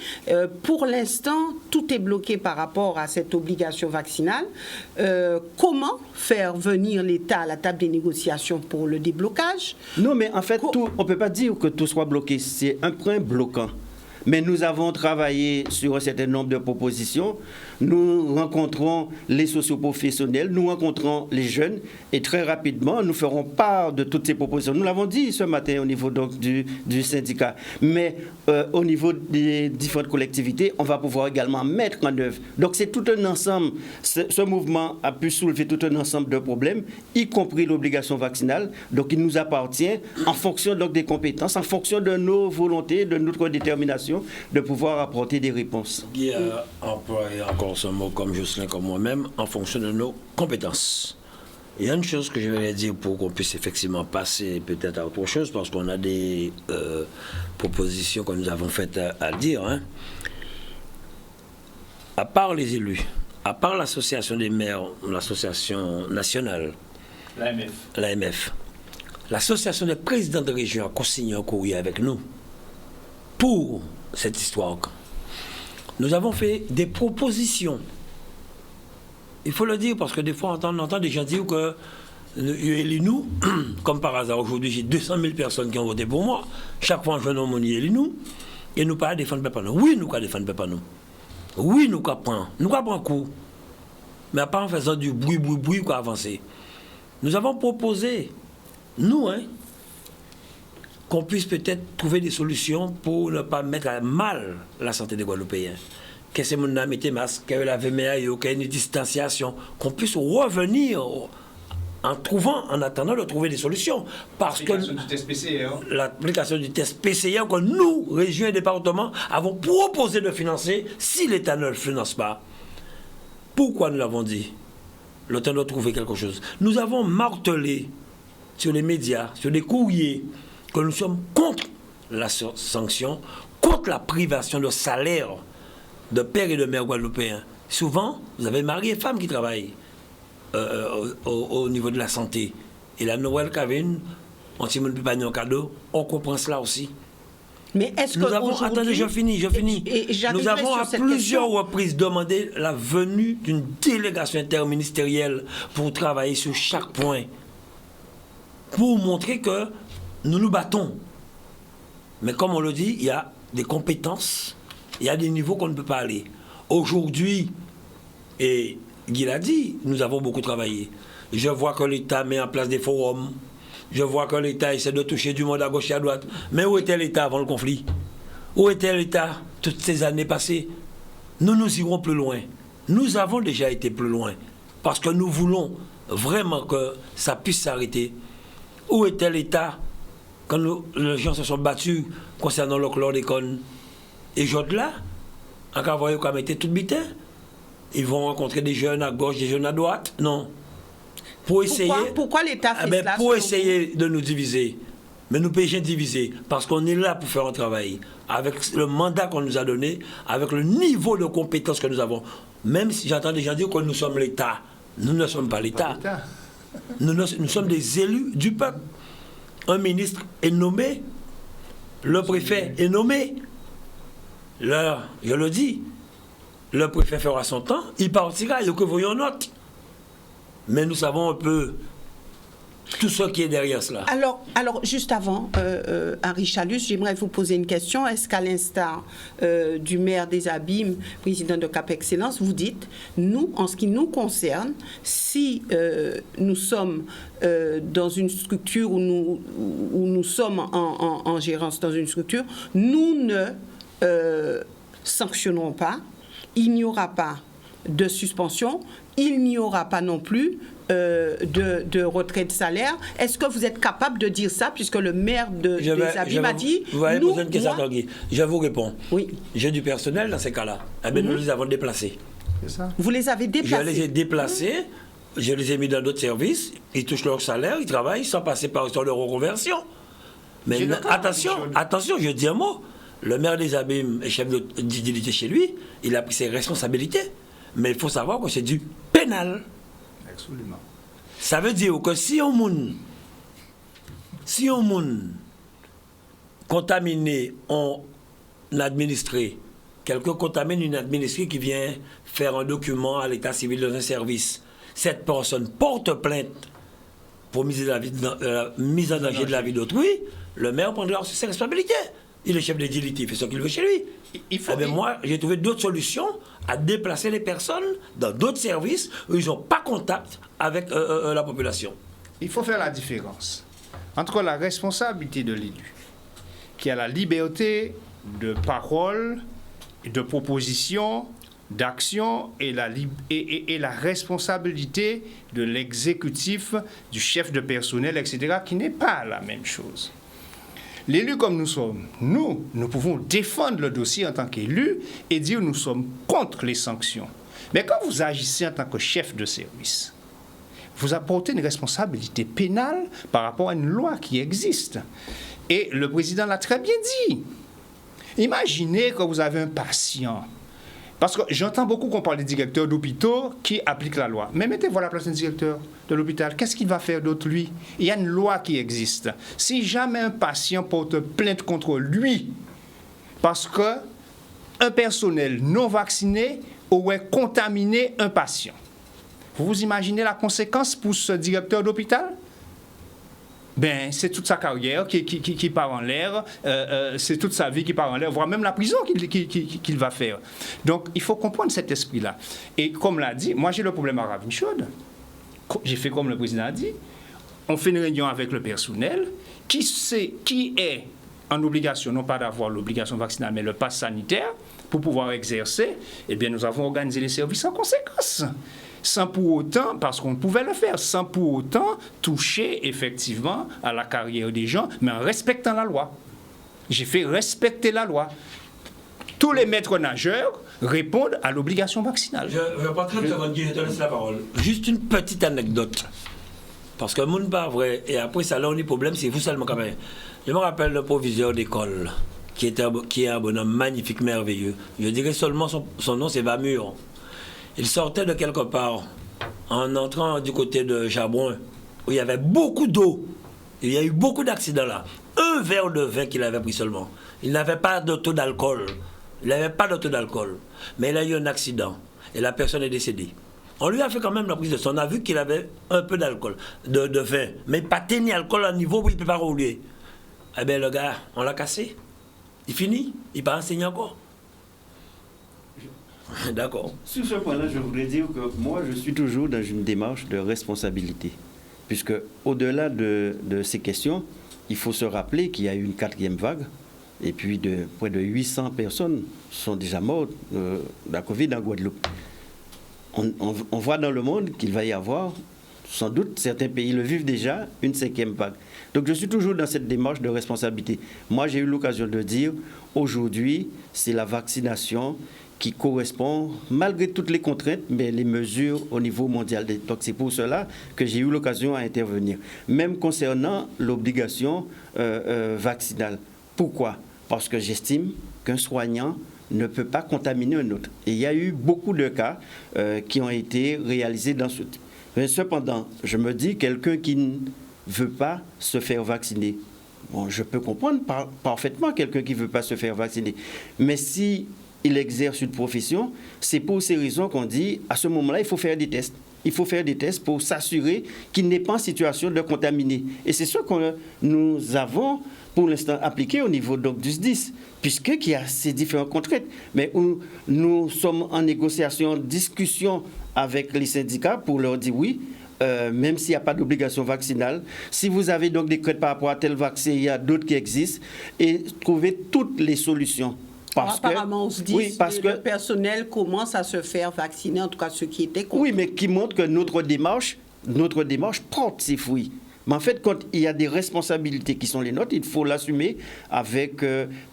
Pour l'instant, tout est bloqué par rapport à cette obligation vaccinale. Comment faire venir l'État à la table des négociations pour le déblocage? Non, mais en fait, on ne peut pas dire que tout soit bloqué. C'est un point bloquant. Mais nous avons travaillé sur un certain nombre de propositions. Nous rencontrons les socioprofessionnels, nous rencontrons les jeunes et très rapidement, nous ferons part de toutes ces propositions. Nous l'avons dit ce matin au niveau donc, du syndicat. Mais au niveau des différentes collectivités, on va pouvoir également mettre en œuvre. Donc c'est tout un ensemble. Ce mouvement a pu soulever tout un ensemble de problèmes, y compris l'obligation vaccinale. Donc il nous appartient, en fonction donc, des compétences, en fonction de nos volontés, de notre détermination, population, de pouvoir apporter des réponses. Guy a employé encore ce mot comme Jocelyn, comme moi-même, en fonction de nos compétences. Il y a une chose que je vais dire pour qu'on puisse effectivement passer peut-être à autre chose, parce qu'on a des propositions que nous avons faites à dire. Hein. À part les élus, à part l'association des maires, l'association nationale, l'AMF, l'association des présidents de région a consigné un courrier avec nous pour cette histoire. Nous avons fait des propositions. Il faut le dire parce que des fois on entend des gens dire que nous, comme par hasard aujourd'hui j'ai 200 000 personnes qui ont voté pour moi. Chaque fois je nomme nous et nous pas défendre peuple nous. Oui, nous pas défendre peuple nous. Oui, nous prendre coup. Mais pas en faisant du bruit quoi avancer. Nous avons proposé nous qu'on puisse peut-être trouver des solutions pour ne pas mettre à mal la santé des Guadeloupéens. Que ces gens mettent des masques, que la VMA, qu'il y ait une distanciation, qu'on puisse revenir en attendant de trouver des solutions. Parce que l'application du test PCR que nous, régions et départements, avons proposé de financer, si l'État ne le finance pas. Pourquoi nous l'avons dit? Le temps de trouver quelque chose. Nous avons martelé sur les médias, sur les courriers, que nous sommes contre la sanction, contre la privation de salaire de pères et de mères guadeloupéens. Souvent, vous avez mari et femme qui travaillent au niveau de la santé. Et la Noël Kavin, on ne peut pas un cadeau, on comprend cela aussi. Mais est-ce que attendez, je finis. Nous avons à plusieurs reprises demandé la venue d'une délégation interministérielle pour travailler sur chaque point, pour montrer que nous nous battons. Mais comme on le dit, il y a des compétences, il y a des niveaux qu'on ne peut pas aller. Aujourd'hui, et Guy l'a dit, nous avons beaucoup travaillé. Je vois que l'État met en place des forums. Je vois que l'État essaie de toucher du monde à gauche et à droite. Mais où était l'État avant le conflit? Où était l'État toutes ces années passées? Nous irons plus loin. Nous avons déjà été plus loin. Parce que nous voulons vraiment que ça puisse s'arrêter. Où était l'État quand les gens se sont battus concernant le chlordécone? Et j'autre là, en cas voyez comme était tout bitin, ils vont rencontrer des jeunes à gauche, des jeunes à droite? Non. Pour essayer, pourquoi l'État fait cela? Pour essayer de nous diviser. Mais nous péchons diviser, parce qu'on est là pour faire un travail, avec le mandat qu'on nous a donné, avec le niveau de compétence que nous avons. Même si j'entends des gens dire que nous sommes l'État. Nous ne sommes pas l'État. Nous sommes des élus du peuple. Un ministre est nommé, le préfet est nommé. Là, je le dis, le préfet fera son temps, il partira, et que voyons note. Mais nous savons un peu tout ce qui est derrière cela. Alors juste avant, Henri Chalus, j'aimerais vous poser une question. Est-ce qu'à l'instar du maire des Abîmes, président de Cap Excellence, vous dites, nous, en ce qui nous concerne, si nous sommes dans une structure où nous sommes en gérance dans une structure, nous ne sanctionnerons pas, il n'y aura pas de suspension, il n'y aura pas non plus de retrait de salaire. Est-ce que vous êtes capable de dire ça, puisque le maire des Abîmes a dit... Vous allez poser une question, je vous réponds. Oui. J'ai du personnel dans ces cas-là. Eh bien, nous les avons déplacés. C'est ça. Vous les avez déplacés? Je les ai déplacés, je les ai mis dans d'autres services, ils touchent leur salaire, ils travaillent sans passer par leur reconversion. Mais attention, je dis un mot. Le maire des Abîmes est chef d'utilité chez lui, il a pris ses responsabilités. Mais il faut savoir que c'est du pénal. Absolument. Ça veut dire que si on moun contaminé, on administré, quelqu'un contamine une administrée qui vient faire un document à l'état civil dans un service, cette personne porte plainte pour mise en danger de la vie d'autrui, le maire prendra ses responsabilités. Il est chef d'utilité, il fait ce qu'il veut chez lui. Moi, j'ai trouvé d'autres solutions à déplacer les personnes dans d'autres services où ils n'ont pas contact avec la population. Il faut faire la différence entre la responsabilité de l'élu, qui a la liberté de parole, de proposition, d'action, et la responsabilité de l'exécutif, du chef de personnel, etc., qui n'est pas la même chose. l'élu comme nous sommes, nous pouvons défendre le dossier en tant qu'élu et dire nous sommes contre les sanctions. Mais quand vous agissez en tant que chef de service, vous apportez une responsabilité pénale par rapport à une loi qui existe. Et le président l'a très bien dit. Imaginez que vous avez un patient. Parce que j'entends beaucoup qu'on parle des directeurs d'hôpitaux qui appliquent la loi. Mais mettez-vous à la place d'un directeur de l'hôpital. Qu'est-ce qu'il va faire d'autre, lui? Il y a une loi qui existe. Si jamais un patient porte plainte contre lui parce qu'un personnel non vacciné aurait contaminé un patient, vous imaginez la conséquence pour ce directeur d'hôpital? Ben, c'est toute sa carrière qui part en l'air, c'est toute sa vie qui part en l'air, voire même la prison qu'il va faire. Donc, il faut comprendre cet esprit-là. Et comme l'a dit, moi j'ai le problème à Ravenschaud. J'ai fait comme le président a dit. On fait une réunion avec le personnel qui est en obligation, non pas d'avoir l'obligation vaccinale, mais le pass sanitaire pour pouvoir exercer. Eh bien, nous avons organisé les services en conséquence. Sans pour autant, parce qu'on pouvait le faire, sans pour autant toucher effectivement à la carrière des gens, mais en respectant la loi. J'ai fait respecter la loi. Tous les maîtres nageurs répondent à l'obligation vaccinale. Je vais pas 30 secondes, je te laisse la parole. Juste une petite anecdote. Parce que mon pas vrai, et après ça, là, on est problème, c'est vous seulement quand même. Je me rappelle le proviseur d'école, qui est un bonhomme magnifique, merveilleux. Je dirais seulement son nom, c'est Vamur. Il sortait de quelque part en entrant du côté de Chabron, où il y avait beaucoup d'eau. Il y a eu beaucoup d'accidents là. Un verre de vin qu'il avait pris seulement. Il n'avait pas de taux d'alcool. Il n'avait pas de taux d'alcool. Mais il a eu un accident. Et la personne est décédée. On lui a fait quand même la prise de sang. On a vu qu'il avait un peu d'alcool, de vin. Mais pas tenu alcool à un niveau où il ne peut pas rouler. Eh bien, le gars, on l'a cassé. Il finit. Il ne peut pas enseigner encore. D'accord. Sur ce point-là, je voudrais dire que moi, je suis toujours dans une démarche de responsabilité. Puisque, au-delà de ces questions, il faut se rappeler qu'il y a eu une 4e vague. Et puis, près de 800 personnes sont déjà mortes de la Covid en Guadeloupe. On voit dans le monde qu'il va y avoir, sans doute, certains pays le vivent déjà, une 5e vague. Donc, je suis toujours dans cette démarche de responsabilité. Moi, j'ai eu l'occasion de dire, aujourd'hui, c'est la vaccination qui correspond, malgré toutes les contraintes, mais les mesures au niveau mondial. Donc c'est pour cela que j'ai eu l'occasion à intervenir. Même concernant l'obligation vaccinale. Pourquoi? Parce que j'estime qu'un soignant ne peut pas contaminer un autre. Et il y a eu beaucoup de cas qui ont été réalisés dans ce type. Mais cependant, je me dis, quelqu'un qui ne veut pas se faire vacciner, bon, je peux comprendre parfaitement quelqu'un qui ne veut pas se faire vacciner. Mais si il exerce une profession, c'est pour ces raisons qu'on dit, à ce moment-là, il faut faire des tests. Il faut faire des tests pour s'assurer qu'il n'est pas en situation de contaminer. Et c'est ce que nous avons, pour l'instant, appliqué au niveau donc, du SDIS, puisqu'il y a ces différentes contraintes. Mais où nous sommes en négociation, discussion avec les syndicats pour leur dire oui, même s'il n'y a pas d'obligation vaccinale. Si vous avez donc des craintes par rapport à tel vaccin, il y a d'autres qui existent, et trouver toutes les solutions. Apparemment, on se dit que le personnel commence à se faire vacciner, en tout cas ceux qui étaient contre. Oui, mais qui montre que notre démarche porte ses fruits. Mais en fait, quand il y a des responsabilités qui sont les nôtres, il faut l'assumer avec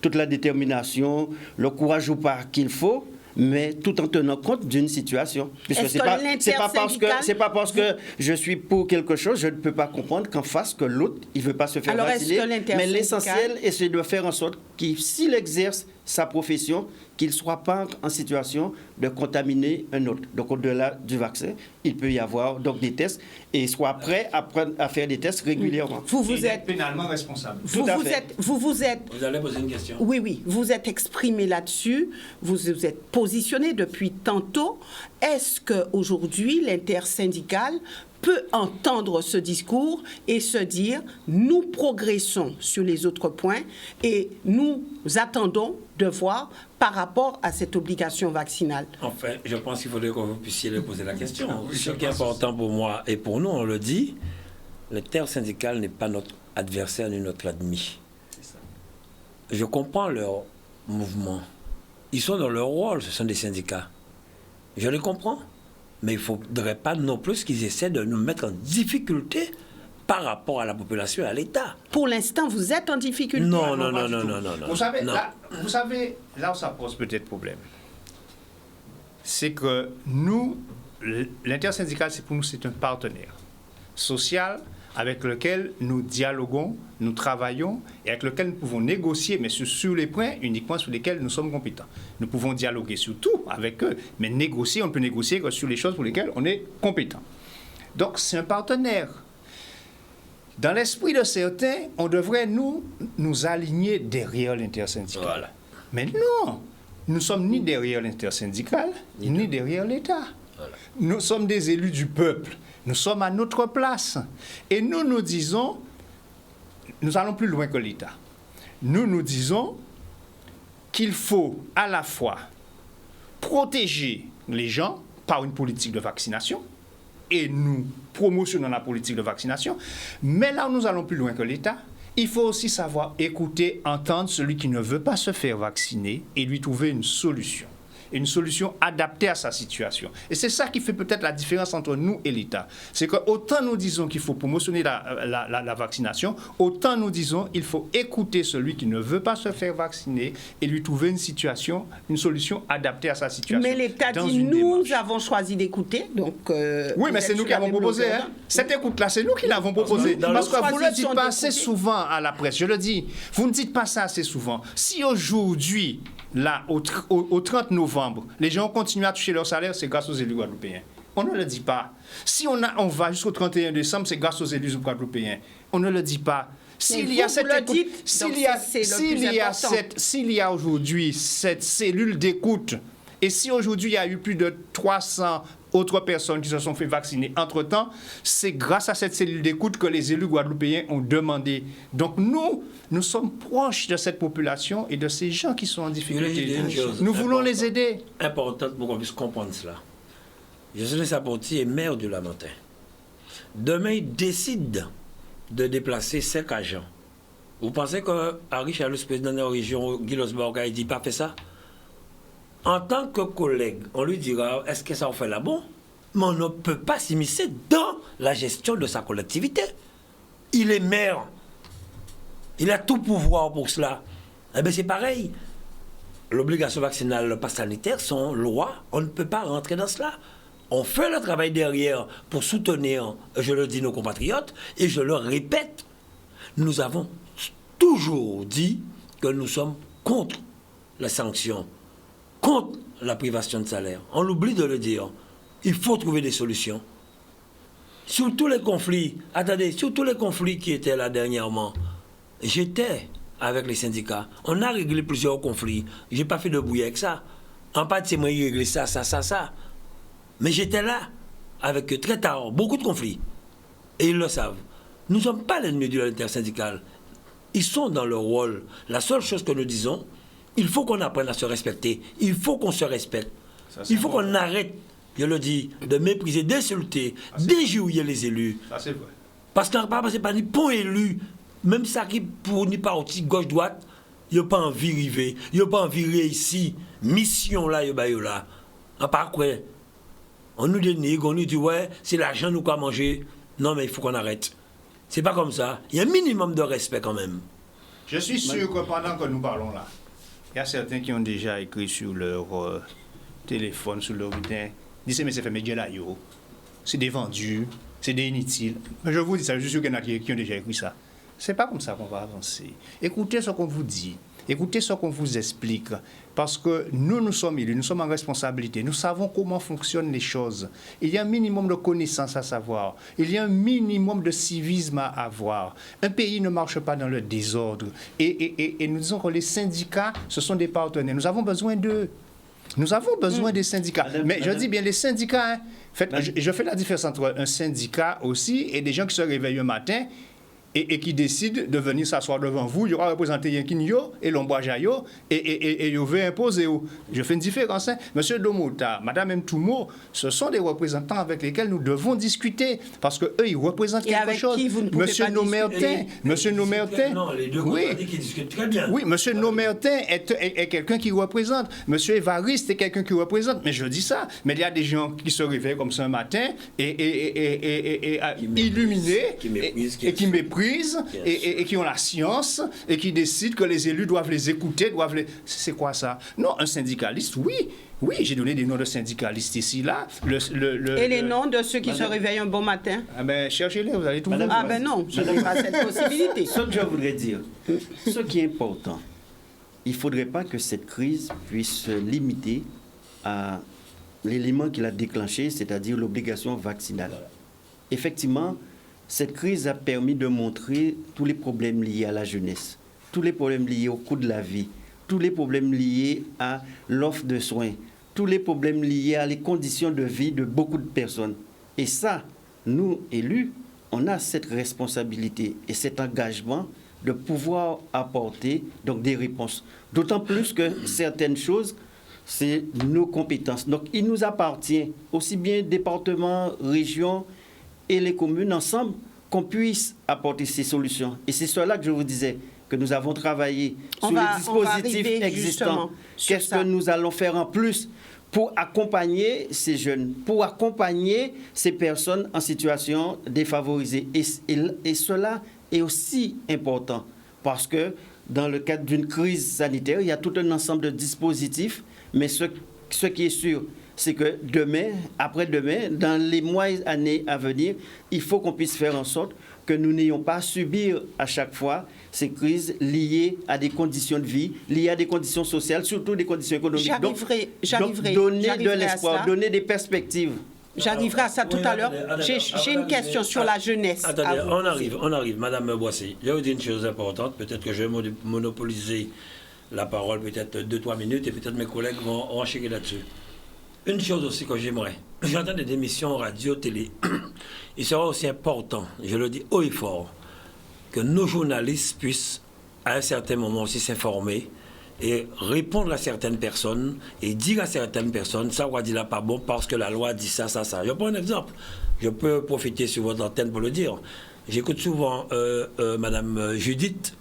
toute la détermination, le courage ou pas qu'il faut, mais tout en tenant compte d'une situation. Puisque c'est pas parce que je suis pour quelque chose, je ne peux pas comprendre qu'en face que l'autre, il ne veut pas se faire vacciner. Mais l'essentiel, c'est de faire en sorte qu'il, s'il exerce sa profession, qu'il ne soit pas en situation de contaminer un autre. Donc, au-delà du vaccin, il peut y avoir donc des tests et soit prêt à faire des tests régulièrement. Vous êtes pénalement responsable. Vous allez poser une question. Oui, vous êtes exprimé là-dessus, vous vous êtes positionné depuis tantôt. Est-ce qu'aujourd'hui, l'intersyndicale peut entendre ce discours et se dire nous progressons sur les autres points et nous attendons de voir par rapport à cette obligation vaccinale? Enfin, je pense qu'il faudrait que vous puissiez leur poser la question. Ce qui est important pour moi et pour nous, on le dit, l'intersyndicale n'est pas notre adversaire ni notre ennemi. Je comprends leur mouvement. Ils sont dans leur rôle, ce sont des syndicats. Je les comprends. Mais il ne faudrait pas non plus qu'ils essaient de nous mettre en difficulté par rapport à la population et à l'État. Pour l'instant, vous êtes en difficulté? Non. Vous savez, là où ça pose peut-être problème, c'est que nous, l'intersyndicale, pour nous, c'est un partenaire social avec lequel nous dialoguons, nous travaillons et avec lequel nous pouvons négocier, mais sur les points uniquement sur lesquels nous sommes compétents. Nous pouvons dialoguer sur tout avec eux, mais négocier, on ne peut négocier que sur les choses pour lesquelles on est compétent. Donc, c'est un partenaire. Dans l'esprit de certains, on devrait nous aligner derrière l'intersyndicale. Voilà. Mais non, nous ne sommes ni derrière l'intersyndicale, ni derrière l'État. Voilà. Nous sommes des élus du peuple. Nous sommes à notre place. Et nous disons, nous allons plus loin que l'État. Nous disons qu'il faut à la fois protéger les gens par une politique de vaccination, et nous promotionnons la politique de vaccination, mais là où nous allons plus loin que l'État, il faut aussi savoir écouter, entendre celui qui ne veut pas se faire vacciner et lui trouver une solution adaptée à sa situation. Et c'est ça qui fait peut-être la différence entre nous et l'État. C'est que autant nous disons qu'il faut promotionner la vaccination, autant nous disons qu'il faut écouter celui qui ne veut pas se faire vacciner et lui trouver une solution adaptée à sa situation. Mais l'État dit, nous avons choisi d'écouter, donc... oui, mais c'est nous qui l'avons proposé. Hein. Cette écoute-là, c'est nous qui l'avons proposé. Parce que vous ne le dites pas assez souvent à la presse, je le dis, vous ne dites pas ça assez souvent. Si aujourd'hui, là, au 30 novembre, les gens continuent à toucher leur salaire, c'est grâce aux élus guadeloupéens. On ne le dit pas. Si on va jusqu'au 31 décembre, c'est grâce aux élus guadeloupéens. On ne le dit pas. S'il y a aujourd'hui cette cellule d'écoute, et si aujourd'hui il y a eu plus de 300 autres personnes qui se sont fait vacciner entre-temps, c'est grâce à cette cellule d'écoute que les élus guadeloupéens ont demandé. Donc nous sommes proches de cette population et de ces gens qui sont en difficulté. Nous voulons les aider. Importante pour qu'on puisse comprendre cela. Jocelyn Saponti est maire du Lamentin. Demain, il décide de déplacer 5 agents. Vous pensez que Henri Charles, président de la région, Guy Losborg, il dit pas fait ça? En tant que collègue, on lui dira, est-ce que ça en fait là bon? Mais on ne peut pas s'immiscer dans la gestion de sa collectivité. Il est maire. Il a tout pouvoir pour cela. Eh bien, c'est pareil. L'obligation vaccinale, le pass sanitaire sont loi. On ne peut pas rentrer dans cela. On fait le travail derrière pour soutenir, je le dis, nos compatriotes, et je le répète, nous avons toujours dit que nous sommes contre la sanction, contre la privation de salaire. On l'oublie de le dire. Il faut trouver des solutions. Sur tous les conflits, sur tous les conflits qui étaient là dernièrement, j'étais avec les syndicats. On a réglé plusieurs conflits. Je n'ai pas fait de bruit avec ça. En partie, c'est moi qui ai réglé ça. Mais j'étais là, avec eux, très tard, beaucoup de conflits. Et ils le savent. Nous ne sommes pas l'ennemi de l'intersyndicale. Ils sont dans leur rôle. La seule chose que nous disons, il faut qu'on apprenne à se respecter. Il faut qu'on se respecte. Il faut qu'on arrête, je le dis, de mépriser, d'insulter, d'injurier les élus. Ça, c'est vrai. Parce qu'en part, c'est pas ni bon élu, même ça qui pour ni parti gauche-droite, il n'y a pas envie de river, il n'y a pas envie de réussir. Mission là, il y a là. En part quoi? On nous dénigre, on nous dit, ouais, c'est l'argent nous quoi manger. Non, mais il faut qu'on arrête. C'est pas comme ça. Il y a un minimum de respect quand même. Je suis sûr que pendant que nous parlons là, il y a certains qui ont déjà écrit sur leur téléphone, sur leur bulletin, disent, mais c'est fait médias là, yo. C'est des vendus, c'est des inutiles. Mais je vous dis ça, je suis sûr qu'il y en a qui ont déjà écrit ça. C'est pas comme ça qu'on va avancer. Écoutez ce qu'on vous dit. Écoutez ce qu'on vous explique, parce que nous sommes élus, nous sommes en responsabilité, nous savons comment fonctionnent les choses. Il y a un minimum de connaissances à savoir, il y a un minimum de civisme à avoir. Un pays ne marche pas dans le désordre. Et nous disons que les syndicats, ce sont des partenaires. Nous avons besoin d'eux. Nous avons besoin des syndicats. Mais je dis bien les syndicats. Hein, je fais la différence entre un syndicat aussi et des gens qui se réveillent un matin et qui décide de venir s'asseoir devant vous, il y aura représenté Yankinyo et Lomboajayo et il veut imposer. Je fais une différence. Hein. Monsieur Domota, Madame Mtoumo, ce sont des représentants avec lesquels nous devons discuter parce qu'eux, ils représentent quelque chose. Monsieur Nomertin, non, les deux qui discutent très bien. Oui, Monsieur Nomertin est quelqu'un qui représente. Monsieur Évariste est quelqu'un qui représente. Mais je dis ça. Mais il y a des gens qui se réveillent comme ça un matin et illuminés et qui méprisent et qui ont la science et qui décident que les élus doivent les écouter, C'est quoi ça? Non, un syndicaliste, oui. Oui, j'ai donné des noms de syndicalistes ici, là. Et les noms de ceux qui se réveillent un bon matin? Ah ben, cherchez-les, vous allez tout voir. Ah ben non, je n'ai pas cette possibilité. Ce que je voudrais dire, ce qui est important, il ne faudrait pas que cette crise puisse se limiter à l'élément qui l'a déclenché, c'est-à-dire l'obligation vaccinale. Effectivement, cette crise a permis de montrer tous les problèmes liés à la jeunesse, tous les problèmes liés au coût de la vie, tous les problèmes liés à l'offre de soins, tous les problèmes liés à les conditions de vie de beaucoup de personnes. Et ça, nous, élus, on a cette responsabilité et cet engagement de pouvoir apporter donc, des réponses. D'autant plus que certaines choses, c'est nos compétences. Donc, il nous appartient, aussi bien département, région et les communes ensemble, qu'on puisse apporter ces solutions. Et c'est cela que je vous disais, que nous avons travaillé sur les dispositifs existants. Qu'est-ce que nous allons faire en plus pour accompagner ces jeunes, pour accompagner ces personnes en situation défavorisée. Et cela est aussi important parce que dans le cadre d'une crise sanitaire, il y a tout un ensemble de dispositifs, mais ce qui est sûr, c'est que demain, après-demain, dans les mois et années à venir, il faut qu'on puisse faire en sorte que nous n'ayons pas à subir à chaque fois ces crises liées à des conditions de vie, liées à des conditions sociales, surtout des conditions économiques. J'arriverai. Donner de l'espoir, donner des perspectives. J'arriverai à ça tout à l'heure. J'ai une question sur la jeunesse. Attendez, on arrive. Madame Boissy, je vais vous dire une chose importante. Peut-être que je vais monopoliser la parole, peut-être 2-3 minutes, et peut-être mes collègues vont enchaîner là-dessus. Une chose aussi que j'aimerais, j'entends des émissions radio, télé, il sera aussi important, je le dis haut et fort, que nos journalistes puissent à un certain moment aussi s'informer et répondre à certaines personnes et dire à certaines personnes, ça on va dire là pas bon parce que la loi dit ça. Je prends un exemple, je peux profiter sur votre antenne pour le dire. J'écoute souvent Madame Judith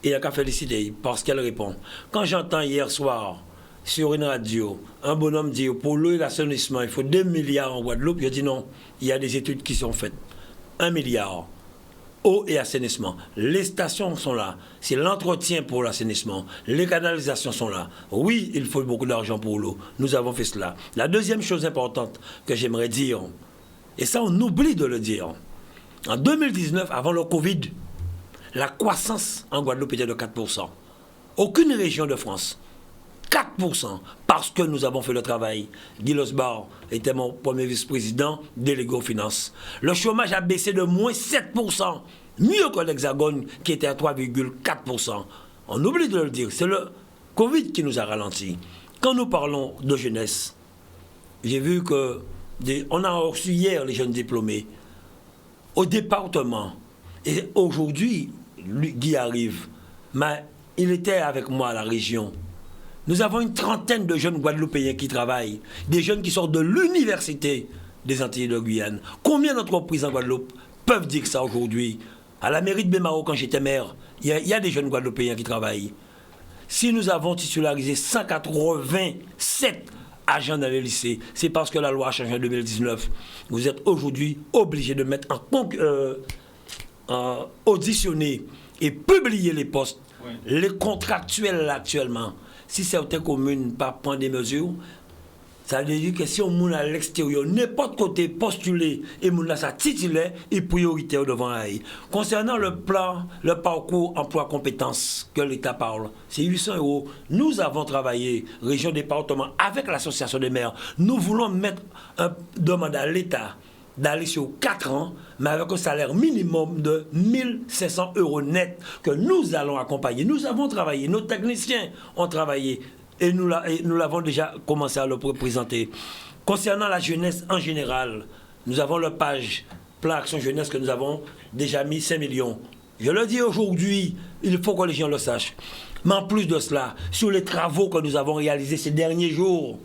et il n'y a qu'à féliciter parce qu'elle répond. Quand j'entends hier soir, sur une radio, un bonhomme dit pour l'eau et l'assainissement, il faut 2 milliards en Guadeloupe. Je dis non, il y a des études qui sont faites. 1 milliard, eau et assainissement. Les stations sont là. C'est l'entretien pour l'assainissement. Les canalisations sont là. Oui, il faut beaucoup d'argent pour l'eau. Nous avons fait cela. La deuxième chose importante que j'aimerais dire, et ça on oublie de le dire, en 2019, avant le Covid, la croissance en Guadeloupe était de 4%. Aucune région de France. 4%, parce que nous avons fait le travail. Guy Losbar était mon premier vice-président, délégué aux finances. Le chômage a baissé de moins 7%, mieux que l'Hexagone qui était à 3,4%. On oublie de le dire, c'est le Covid qui nous a ralenti. Quand nous parlons de jeunesse, j'ai vu on a reçu hier les jeunes diplômés au département. Et aujourd'hui, Guy arrive, mais il était avec moi à la région. Nous avons une trentaine de jeunes Guadeloupéens qui travaillent, des jeunes qui sortent de l'université des Antilles de Guyane. Combien d'entreprises en Guadeloupe peuvent dire ça aujourd'hui? À la mairie de Bémaro, quand j'étais maire, il y a des jeunes Guadeloupéens qui travaillent. Si nous avons titularisé 187 agents dans les lycées, c'est parce que la loi a changé en 2019. Vous êtes aujourd'hui obligés de mettre auditionner et publier les postes, les contractuels actuellement. Si certaines communes ne prennent pas des mesures, ça veut dire que si on monte à l'extérieur, n'importe côté postulé et on a sa titulaire et prioritaire devant elle. Concernant le plan, le parcours emploi-compétences que l'État parle, c'est 800 €. Nous avons travaillé, région, département, avec l'association des maires. Nous voulons mettre demande à l'État d'aller sur 4 ans, mais avec un salaire minimum de 1 500 € net que nous allons accompagner. Nous avons travaillé, nos techniciens ont travaillé et nous l'avons déjà commencé à le présenter. Concernant la jeunesse en général, nous avons le plan Action Jeunesse que nous avons déjà mis 5 millions. Je le dis aujourd'hui, il faut que les gens le sachent. Mais en plus de cela, sur les travaux que nous avons réalisés ces derniers jours,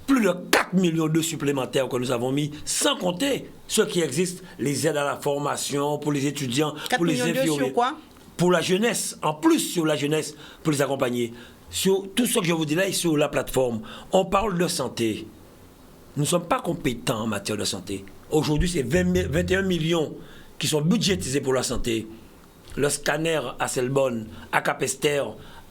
plus de 4 millions de supplémentaires que nous avons mis, sans compter ce qui existe, les aides à la formation pour les étudiants, pour les infirmiers. Sur quoi? Pour la jeunesse, en plus sur la jeunesse, pour les accompagner. Sur tout ce que je vous dis là, sur la plateforme, on parle de santé. Nous ne sommes pas compétents en matière de santé. Aujourd'hui, c'est 21 millions qui sont budgétisés pour la santé. Le scanner à Selbonne, à Capester,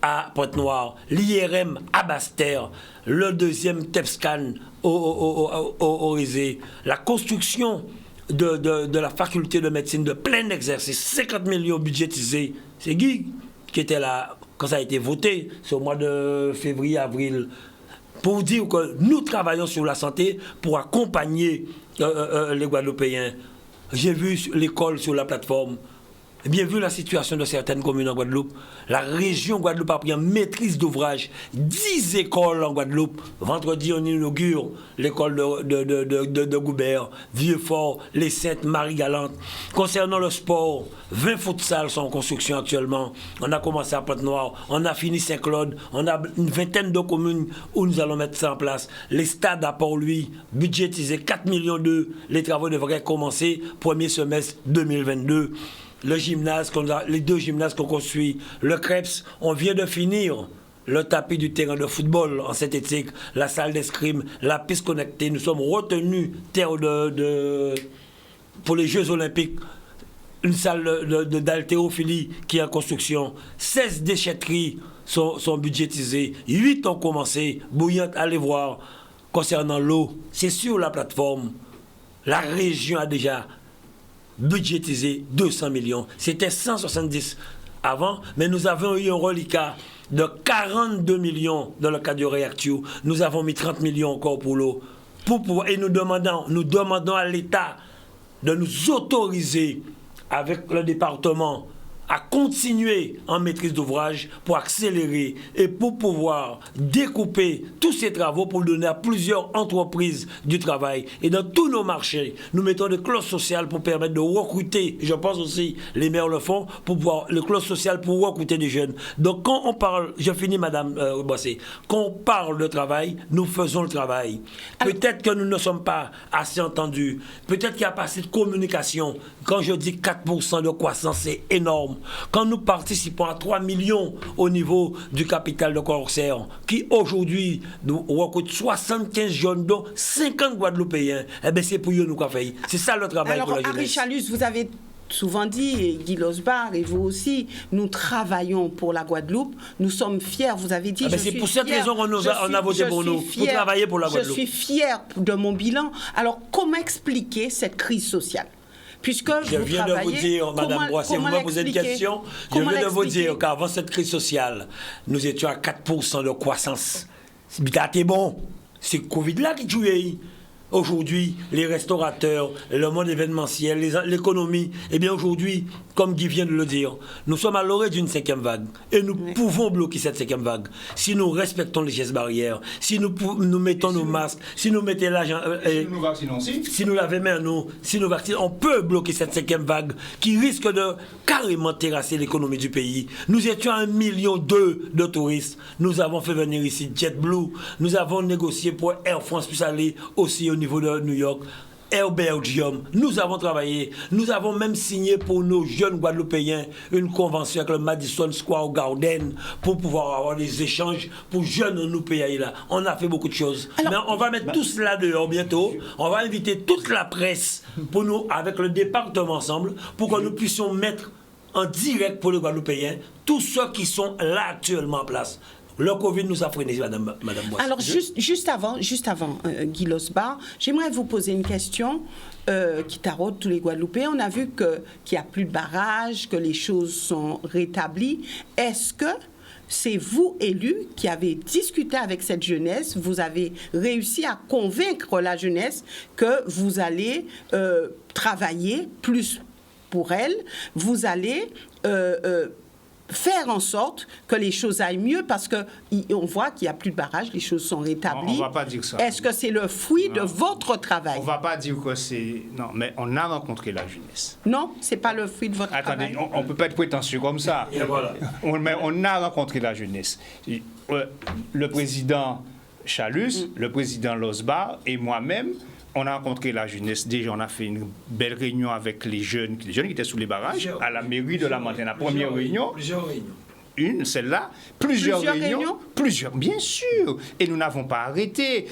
à Pointe-Noire, l'IRM à Basse-Terre, le deuxième TEPSCAN au Rézé, la construction de la faculté de médecine de plein exercice, 50 millions budgétisés. C'est Guy qui était là quand ça a été voté, c'est au mois de février, avril, pour dire que nous travaillons sur la santé pour accompagner les Guadeloupéens. J'ai vu l'école sur la plateforme. Bien vu la situation de certaines communes en Guadeloupe, la région Guadeloupe a pris en maîtrise d'ouvrage 10 écoles en Guadeloupe. Vendredi, on inaugure l'école de Goubert, Vieux-Fort, Les Saintes, Marie-Galante. Concernant le sport, 20 futsal sont en construction actuellement. On a commencé à Pointe-Noire, on a fini Saint-Claude, on a une vingtaine de communes où nous allons mettre ça en place. Les stades à Port-Louis, budgétisés 4 millions d'euros, les travaux devraient commencer premier semestre 2022. Le gymnase, les 2 gymnases qu'on construit, le CREPS, on vient de finir le tapis du terrain de football en synthétique, la salle d'escrime, la piste connectée. Nous sommes retenus pour les Jeux Olympiques, une salle d'haltérophilie qui est en construction. 16 déchetteries sont budgétisées, 8 ont commencé. Bouillante, allez voir. Concernant l'eau, c'est sur la plateforme. La région a déjà budgétisé 200 millions. C'était 170 avant, mais nous avons eu un reliquat de 42 millions dans le cas du réacteur. Nous avons mis 30 millions encore pour l'eau. Et nous demandons à l'État de nous autoriser avec le département à continuer en maîtrise d'ouvrage pour accélérer et pour pouvoir découper tous ces travaux pour donner à plusieurs entreprises du travail. Et dans tous nos marchés, nous mettons des clauses sociales pour permettre de recruter, je pense aussi, les maires le font, pour pouvoir, les clauses sociales pour recruter des jeunes. Donc quand on parle, je finis Madame Boissé, quand on parle de travail, nous faisons le travail. Peut-être que nous ne sommes pas assez entendus, peut-être qu'il n'y a pas assez de communication. Quand je dis 4% de croissance, c'est énorme. Quand nous participons à 3 millions au niveau du capital de Corsair, qui aujourd'hui nous recrute 75 jeunes, dont 50 Guadeloupéens, eh bien c'est pour eux nous qu'on fait. C'est ça le travail pour la jeunesse. Henri Chalus, vous avez souvent dit, et Guy Losbar et vous aussi, nous travaillons pour la Guadeloupe, nous sommes fiers, vous avez dit... c'est pour cette raison qu'on a voté pour nous, pour travailler pour la Guadeloupe. Je suis fier de mon bilan. Alors comment expliquer cette crise sociale ? Puisque je viens de vous dire, Madame Boissé, vous me posez une question. Je viens de vous dire qu'avant cette crise sociale, nous étions à 4% de croissance. C'est bon. C'est le Covid-là qui jouait. Aujourd'hui, les restaurateurs, le monde événementiel, l'économie, eh bien aujourd'hui, comme Guy vient de le dire, nous sommes à l'orée d'une 5e vague. Et nous pouvons bloquer cette 5e vague si nous respectons les gestes barrières, si nous mettons nos masques, si nous mettons l'argent... si nous vaccinons aussi. Si nous lavons mains, si nous vaccinons, on peut bloquer cette 5e vague qui risque de carrément terrasser l'économie du pays. Nous étions à 1,2 million de touristes. Nous avons fait venir ici JetBlue. Nous avons négocié pour Air France puisse aller aussi au niveau de New York, Air Belgium. Nous avons travaillé, nous avons même signé pour nos jeunes Guadeloupéens une convention avec le Madison Square Garden pour pouvoir avoir des échanges pour jeunes nous pays là. On a fait beaucoup de choses. Alors, mais on va mettre tout cela dehors bientôt. On va inviter toute la presse pour nous, avec le département ensemble, pour que nous puissions mettre en direct pour les Guadeloupéens tous ceux qui sont là actuellement en place. Le Covid nous a freiné, Madame Boissy. Alors, juste avant Guy Losbar, j'aimerais vous poser une question qui taraude tous les Guadeloupéens. On a vu qu'il n'y a plus de barrages, que les choses sont rétablies. Est-ce que c'est vous, élus, qui avez discuté avec cette jeunesse, vous avez réussi à convaincre la jeunesse que vous allez travailler plus pour elle, vous allez... faire en sorte que les choses aillent mieux parce qu'on voit qu'il n'y a plus de barrage, les choses sont rétablies. On ne va pas dire ça. Est-ce que c'est le fruit de votre travail? On ne va pas dire que c'est... Non, mais on a rencontré la jeunesse. Non, ce n'est pas le fruit de votre travail. Attendez, on ne peut pas être prétentieux comme ça. Et voilà. On a rencontré la jeunesse. Le président Chalus, le président Losbar et moi-même, on a rencontré la jeunesse. Déjà, on a fait une belle réunion avec les jeunes qui étaient sous les barrages, à la mairie de La Montagne. La première réunion. Plusieurs réunions. Une, celle-là, plusieurs réunions. Plusieurs, bien sûr. Et nous n'avons pas arrêté.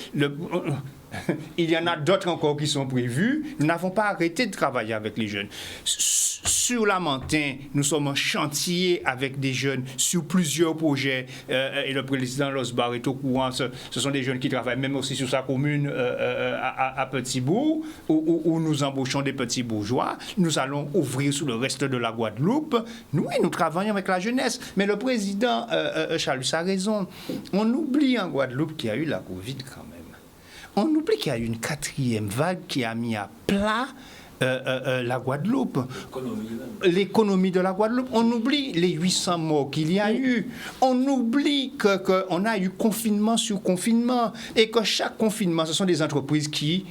Il y en a d'autres encore qui sont prévus. Nous n'avons pas arrêté de travailler avec les jeunes. Sur La Montagne, nous sommes en chantier avec des jeunes sur plusieurs projets. Et le président Losbar est au courant. Ce sont des jeunes qui travaillent même aussi sur sa commune à Petit-Bourg, où nous embauchons des petits bourgeois. Nous allons ouvrir sur le reste de la Guadeloupe. Nous travaillons avec la jeunesse. Mais le président Chalus a raison. On oublie en Guadeloupe qu'il y a eu la Covid quand même. On oublie qu'il y a eu une 4e vague qui a mis à plat la Guadeloupe, l'économie de la Guadeloupe. On oublie les 800 morts qu'il y a eu. On oublie qu'on a eu confinement sur confinement et que chaque confinement, ce sont des entreprises qui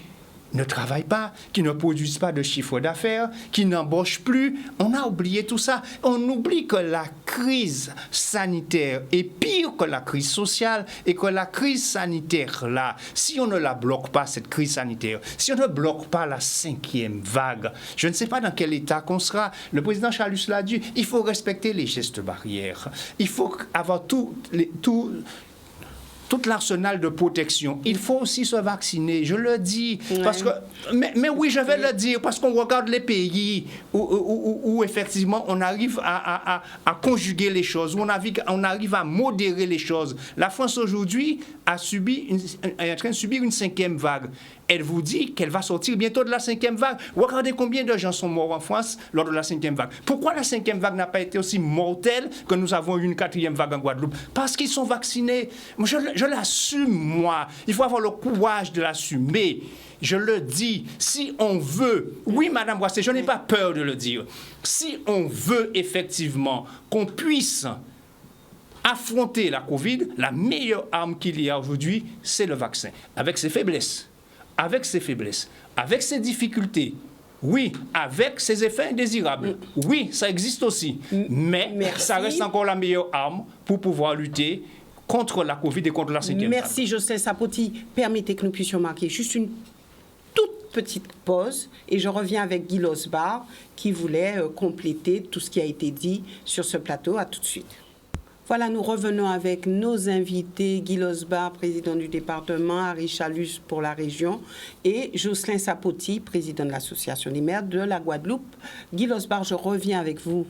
ne travaillent pas, qui ne produisent pas de chiffre d'affaires, qui n'embauchent plus. On a oublié tout ça. On oublie que la crise sanitaire est pire que la crise sociale et que la crise sanitaire, là, si on ne la bloque pas, cette crise sanitaire, si on ne bloque pas la 5e vague, je ne sais pas dans quel état qu'on sera. Le président Chalus l'a dit, il faut respecter les gestes barrières. Il faut avoir tout l'arsenal de protection. Il faut aussi se vacciner, je le dis. Ouais. Parce que, mais oui, je vais le dire, parce qu'on regarde les pays où effectivement on arrive à conjuguer les choses, où on arrive à modérer les choses. La France aujourd'hui est en train de subir une 5e vague. Elle vous dit qu'elle va sortir bientôt de la 5e vague. Regardez combien de gens sont morts en France lors de la 5e vague. Pourquoi la 5e vague n'a pas été aussi mortelle que nous avons eu une 4e vague en Guadeloupe? Parce qu'ils sont vaccinés. Je l'assume, moi. Il faut avoir le courage de l'assumer. Je le dis. Si on veut, oui, Madame Boissé, je n'ai pas peur de le dire. Si on veut effectivement qu'on puisse affronter la Covid, la meilleure arme qu'il y a aujourd'hui, c'est le vaccin. Avec ses faiblesses. Avec ses difficultés, oui, avec ses effets indésirables, oui, ça existe aussi, mais ça reste encore la meilleure arme pour pouvoir lutter contre la Covid et contre la 5e vague. Merci Jocelyn Sapoti. Permettez que nous puissions marquer juste une toute petite pause et je reviens avec Guy Losbar qui voulait compléter tout ce qui a été dit sur ce plateau. À tout de suite. Voilà, nous revenons avec nos invités, Guy Losbar, président du département, Harry Chalus pour la région et Jocelyn Sapoti, président de l'Association des maires de la Guadeloupe. Guy Losbar, je reviens avec vous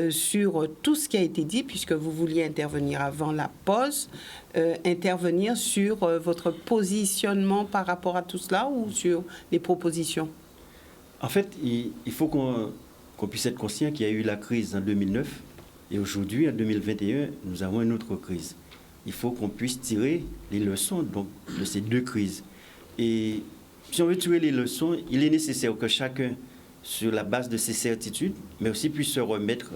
sur tout ce qui a été dit, puisque vous vouliez intervenir avant la pause, intervenir sur votre positionnement par rapport à tout cela ou sur les propositions? En fait, il faut qu'on puisse être conscient qu'il y a eu la crise en 2009. Et aujourd'hui, en 2021, nous avons une autre crise. Il faut qu'on puisse tirer les leçons donc, de ces deux crises. Et si on veut tirer les leçons, il est nécessaire que chacun, sur la base de ses certitudes, mais aussi puisse se remettre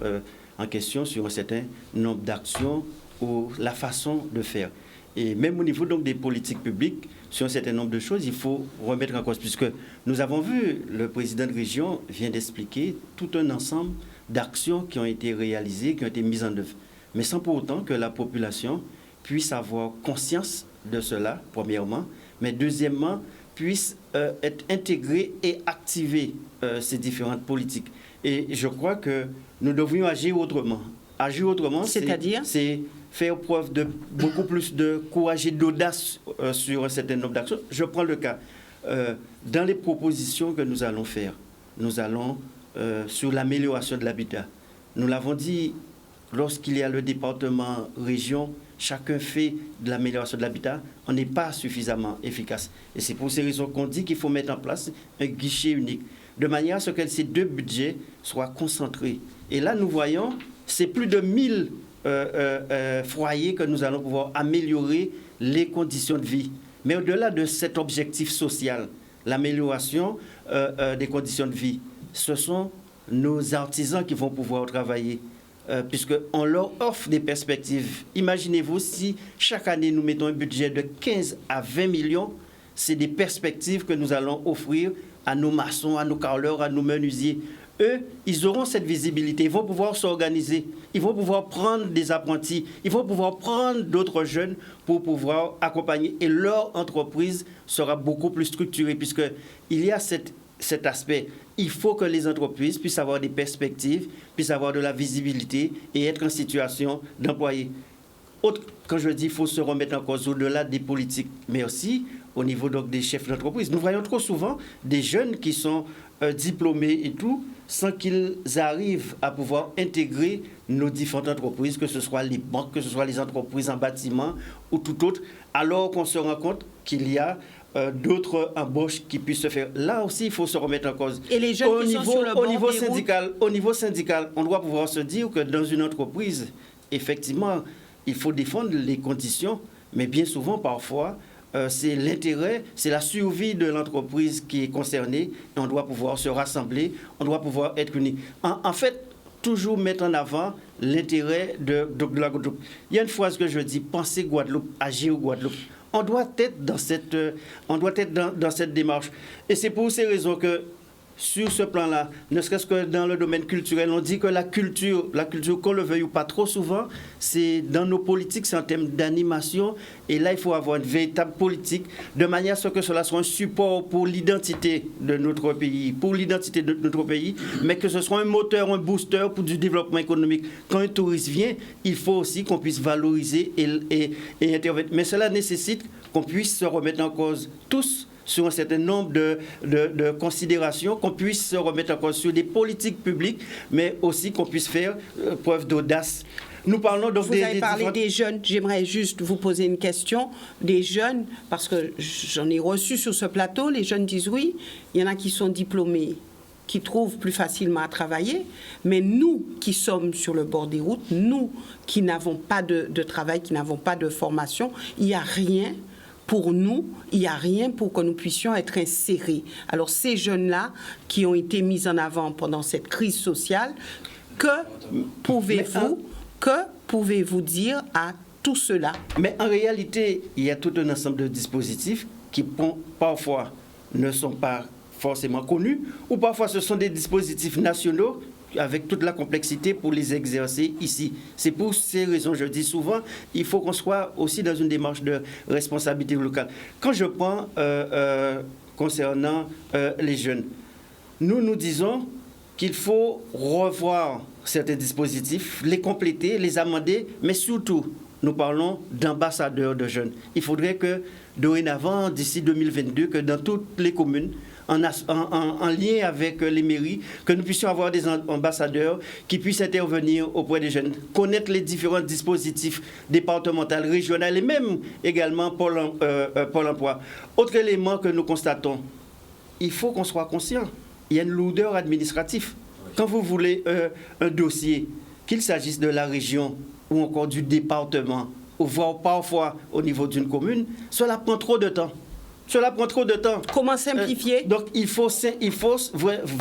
en question sur un certain nombre d'actions ou la façon de faire. Et même au niveau donc, des politiques publiques, sur un certain nombre de choses, il faut remettre en cause. Puisque nous avons vu, le président de région vient d'expliquer tout un ensemble d'actions qui ont été réalisées, qui ont été mises en œuvre. Mais sans pour autant que la population puisse avoir conscience de cela, premièrement, mais deuxièmement, puisse être intégrée et activer ces différentes politiques. Et je crois que nous devrions agir autrement. Agir autrement, c'est faire preuve de beaucoup plus de courage et d'audace sur un certain nombre d'actions. Je prends le cas. Dans les propositions que nous allons faire, nous allons sur l'amélioration de l'habitat. Nous l'avons dit, lorsqu'il y a le département région, chacun fait de l'amélioration de l'habitat, on n'est pas suffisamment efficace. Et c'est pour ces raisons qu'on dit qu'il faut mettre en place un guichet unique, de manière à ce que ces deux budgets soient concentrés. Et là, nous voyons, c'est plus de 1000 foyers que nous allons pouvoir améliorer les conditions de vie. Mais au-delà de cet objectif social, l'amélioration des conditions de vie, ce sont nos artisans qui vont pouvoir travailler puisqu'on leur offre des perspectives. Imaginez-vous si chaque année nous mettons un budget de 15 à 20 millions, c'est des perspectives que nous allons offrir à nos maçons, à nos carreleurs, à nos menuisiers. Eux, ils auront cette visibilité, ils vont pouvoir s'organiser, ils vont pouvoir prendre des apprentis, ils vont pouvoir prendre d'autres jeunes pour pouvoir accompagner. Et leur entreprise sera beaucoup plus structurée, puisqu'il y a cet aspect. Il faut que les entreprises puissent avoir des perspectives, puissent avoir de la visibilité et être en situation d'employer. Quand je dis qu'il faut se remettre en cause au-delà des politiques, mais aussi au niveau donc, des chefs d'entreprise. Nous voyons trop souvent des jeunes qui sont diplômés et tout, sans qu'ils arrivent à pouvoir intégrer nos différentes entreprises, que ce soit les banques, que ce soit les entreprises en bâtiment ou tout autre, alors qu'on se rend compte qu'il y a d'autres embauches qui puissent se faire. Là aussi, il faut se remettre en cause. Et les jeunes au niveau syndical, on doit pouvoir se dire que dans une entreprise, effectivement, il faut défendre les conditions, mais bien souvent, parfois, c'est l'intérêt, c'est la survie de l'entreprise qui est concernée, et on doit pouvoir se rassembler, on doit pouvoir être unis. En fait, toujours mettre en avant l'intérêt de la Guadeloupe. Il y a une phrase que je dis, pensez Guadeloupe, agir Guadeloupe. On doit être dans cette démarche. Et c'est pour ces raisons que, sur ce plan-là, ne serait-ce que dans le domaine culturel, on dit que la culture, qu'on le veuille ou pas trop souvent, c'est dans nos politiques, c'est en termes d'animation. Et là, il faut avoir une véritable politique, de manière à ce que cela soit un support pour l'identité de notre pays, mais que ce soit un moteur, un booster pour du développement économique. Quand un touriste vient, il faut aussi qu'on puisse valoriser et intervenir. Mais cela nécessite qu'on puisse se remettre en cause tous sur un certain nombre de considérations, qu'on puisse se remettre en cause sur des politiques publiques, mais aussi qu'on puisse faire preuve d'audace. Nous parlons donc vous avez parlé des jeunes. J'aimerais juste vous poser une question. Des jeunes, parce que j'en ai reçu sur ce plateau, les jeunes disent oui, il y en a qui sont diplômés, qui trouvent plus facilement à travailler, mais nous qui sommes sur le bord des routes, nous qui n'avons pas de travail, qui n'avons pas de formation, il n'y a rien. Pour nous, il n'y a rien pour que nous puissions être insérés. Alors, ces jeunes-là qui ont été mis en avant pendant cette crise sociale, que pouvez-vous dire à tout cela? Mais en réalité, il y a tout un ensemble de dispositifs qui, parfois, ne sont pas forcément connus, ou parfois ce sont des dispositifs nationaux avec toute la complexité pour les exercer ici. C'est pour ces raisons, je dis souvent, il faut qu'on soit aussi dans une démarche de responsabilité locale. Quand je prends concernant les jeunes, nous disons qu'il faut revoir certains dispositifs, les compléter, les amender, mais surtout, nous parlons d'ambassadeurs de jeunes. Il faudrait que, dorénavant, d'ici 2022, que dans toutes les communes, en lien avec les mairies, que nous puissions avoir des ambassadeurs qui puissent intervenir auprès des jeunes, connaître les différents dispositifs départementaux, régionaux et même également Pôle emploi. Autre élément que nous constatons, il faut qu'on soit conscient, il y a une lourdeur administrative. Quand vous voulez un dossier, qu'il s'agisse de la région ou encore du département, ou voire parfois au niveau d'une commune, cela prend trop de temps. Comment simplifier? Donc, il faut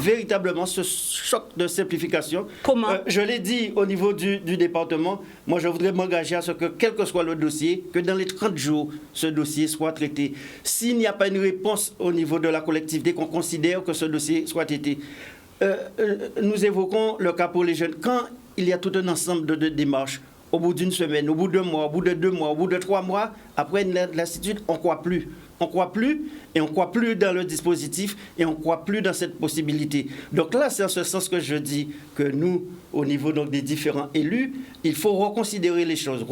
véritablement ce choc de simplification. Comment? Je l'ai dit au niveau du département, moi je voudrais m'engager à ce que, quel que soit le dossier, que dans les 30 jours, ce dossier soit traité. S'il n'y a pas une réponse au niveau de la collectivité, qu'on considère que ce dossier soit traité. Nous évoquons le cas pour les jeunes. Quand il y a tout un ensemble de démarches, au bout d'une semaine, au bout de 2 mois, au bout de 2 mois, au bout de 3 mois, après l'institut, on ne croit plus. On ne croit plus, et on ne croit plus dans le dispositif, et on ne croit plus dans cette possibilité. Donc là, c'est en ce sens que je dis que nous, au niveau donc des différents élus, il faut reconsidérer les choses,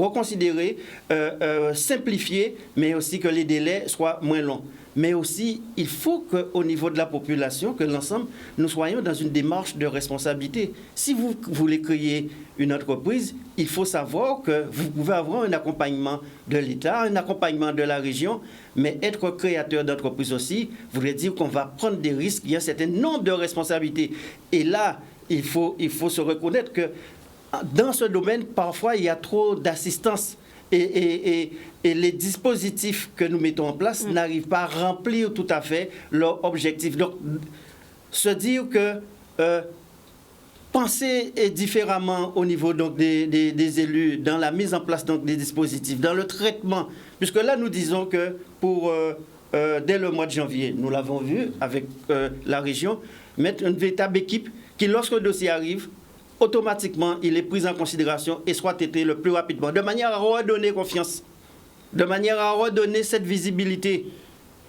simplifier, mais aussi que les délais soient moins longs. Mais aussi, il faut qu'au niveau de la population, que l'ensemble, nous soyons dans une démarche de responsabilité. Si vous voulez créer une entreprise, il faut savoir que vous pouvez avoir un accompagnement de l'État, un accompagnement de la région, mais être créateur d'entreprise aussi voudrait dire qu'on va prendre des risques, il y a un certain nombre de responsabilités. Et là, il faut se reconnaître que dans ce domaine, parfois, il y a trop d'assistance. Et les dispositifs que nous mettons en place n'arrivent pas à remplir tout à fait leur objectif. Donc, se dire que penser différemment au niveau donc, des élus, dans la mise en place donc, des dispositifs, dans le traitement. Puisque là, nous disons que dès le mois de janvier, nous l'avons vu avec la région, mettre une véritable équipe qui, lorsque le dossier arrive, automatiquement, il est pris en considération et soit traité le plus rapidement, de manière à redonner confiance, de manière à redonner cette visibilité.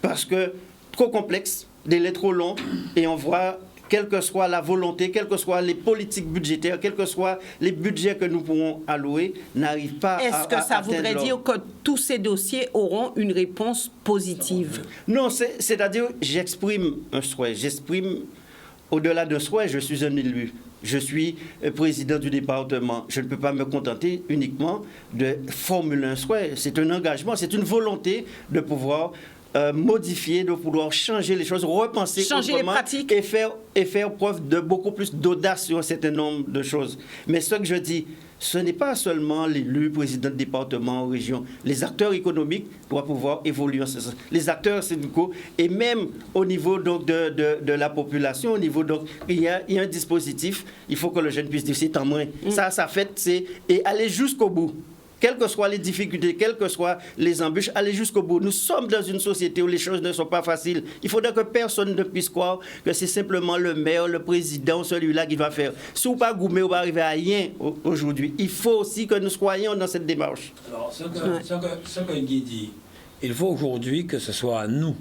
Parce que trop complexe, délai trop long, et on voit, quelle que soit la volonté, quelles que soient les politiques budgétaires, quels que soient les budgets que nous pourrons allouer, n'arrivent pas à Est-ce que ça voudrait dire que tous ces dossiers auront une réponse positive? Non, c'est-à-dire, j'exprime un souhait, au-delà d'un souhait, je suis un élu. Je suis président du département. Je ne peux pas me contenter uniquement de formuler un souhait. C'est un engagement, c'est une volonté de pouvoir modifier, de pouvoir changer les choses, repenser changer autrement, les pratiques et faire preuve de beaucoup plus d'audace sur un certain nombre de choses. Mais ce que je dis, ce n'est pas seulement l'élu, président de département, région. Les acteurs économiques doivent pouvoir évoluer en ce sens. Les acteurs syndicaux et même au niveau donc, de la population, au niveau donc il y a un dispositif. Il faut que le jeune puisse dire c'est en moins. Ça fait, c'est et aller jusqu'au bout. Quelles que soient les difficultés, quelles que soient les embûches, aller jusqu'au bout. Nous sommes dans une société où les choses ne sont pas faciles. Il faudrait que personne ne puisse croire que c'est simplement le maire, le président, celui-là qui va faire. Si on ne pas goumer, on va arriver à rien aujourd'hui. Il faut aussi que nous croyions dans cette démarche. Alors, ce que Guy dit, il faut aujourd'hui que ce soit à nous,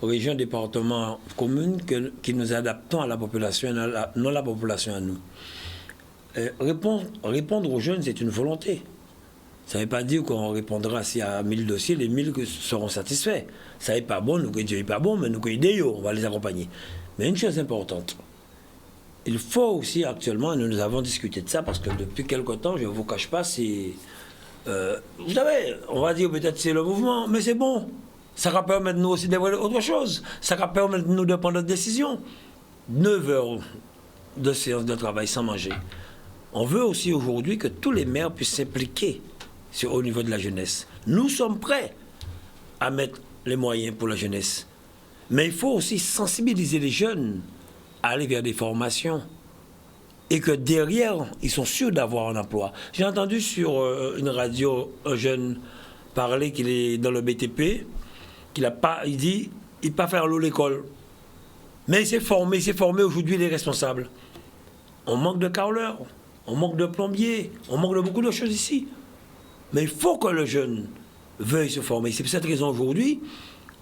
régions, départements, communes, qui nous adaptons à la population, non la population à nous. Répondre aux jeunes, c'est une volonté. Ça ne veut pas dire qu'on répondra s'il y a 1000 dossiers, les 1000 seront satisfaits. Ça n'est pas bon, nous ne pas bon, mais nous on va les accompagner. Mais une chose importante, il faut aussi actuellement, nous avons discuté de ça parce que depuis quelque temps, je ne vous cache pas, c'est... vous savez, on va dire peut-être c'est le mouvement, mais c'est bon. Ça va permettre nous aussi d'évaluer autre chose. Ça va permettre nous de prendre des décisions. 9 heures de séance de travail sans manger. On veut aussi aujourd'hui que tous les maires puissent s'impliquer au niveau de la jeunesse. Nous sommes prêts à mettre les moyens pour la jeunesse. Mais il faut aussi sensibiliser les jeunes à aller vers des formations. Et que derrière, ils sont sûrs d'avoir un emploi. J'ai entendu sur une radio un jeune parler qu'il est dans le BTP, il dit il ne peut pas faire l'école. Mais il s'est formé aujourd'hui, il est responsable. On manque de carreleurs, on manque de plombiers, on manque de beaucoup de choses ici. Mais il faut que le jeune veuille se former. C'est pour cette raison aujourd'hui,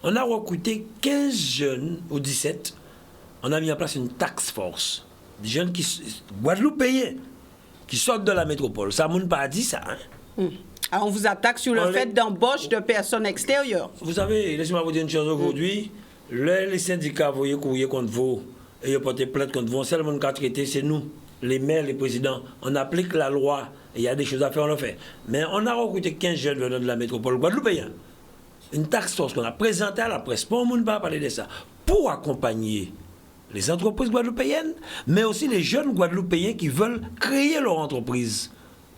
on a recruté 15 jeunes, ou 17. On a mis en place une task force. Des jeunes Guadeloupéens, qui sortent de la métropole. Ça ne m'a pas dit ça. Hein? Alors on vous attaque sur le fait d'embauche de personnes extérieures. Vous savez, laissez-moi vous dire une chose aujourd'hui. Les syndicats, vous voyez, courrier contre vous, et ils portent plainte contre vous, seulement le cas traité, c'est nous, les maires, les présidents. On applique la loi. Il y a des choses à faire, on le fait. Mais on a recruté 15 jeunes venant de la métropole guadeloupéenne. Une task force qu'on a présentée à la presse, pour ne pas parler de ça, pour accompagner les entreprises guadeloupéennes, mais aussi les jeunes guadeloupéens qui veulent créer leur entreprise.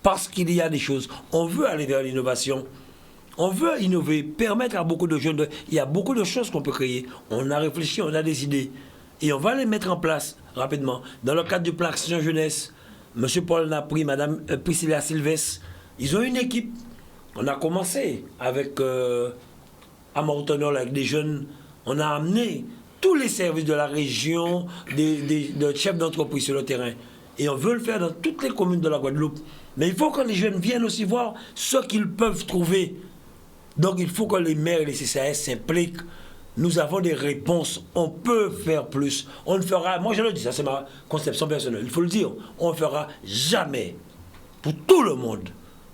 Parce qu'il y a des choses. On veut aller vers l'innovation. On veut innover, permettre à beaucoup de jeunes. Il y a beaucoup de choses qu'on peut créer. On a réfléchi, on a des idées. Et on va les mettre en place rapidement. Dans le cadre du plan Action Jeunesse, M. Paul Napri, Mme Priscilla Sylvestre, ils ont une équipe. On a commencé avec à Mortonol, avec des jeunes. On a amené tous les services de la région, de chefs d'entreprise sur le terrain. Et on veut le faire dans toutes les communes de la Guadeloupe. Mais il faut que les jeunes viennent aussi voir ce qu'ils peuvent trouver. Donc il faut que les maires et les CCAS s'impliquent. Nous avons des réponses. On peut faire plus. On ne fera, moi je le dis, ça c'est ma conception personnelle, il faut le dire, on ne fera jamais pour tout le monde.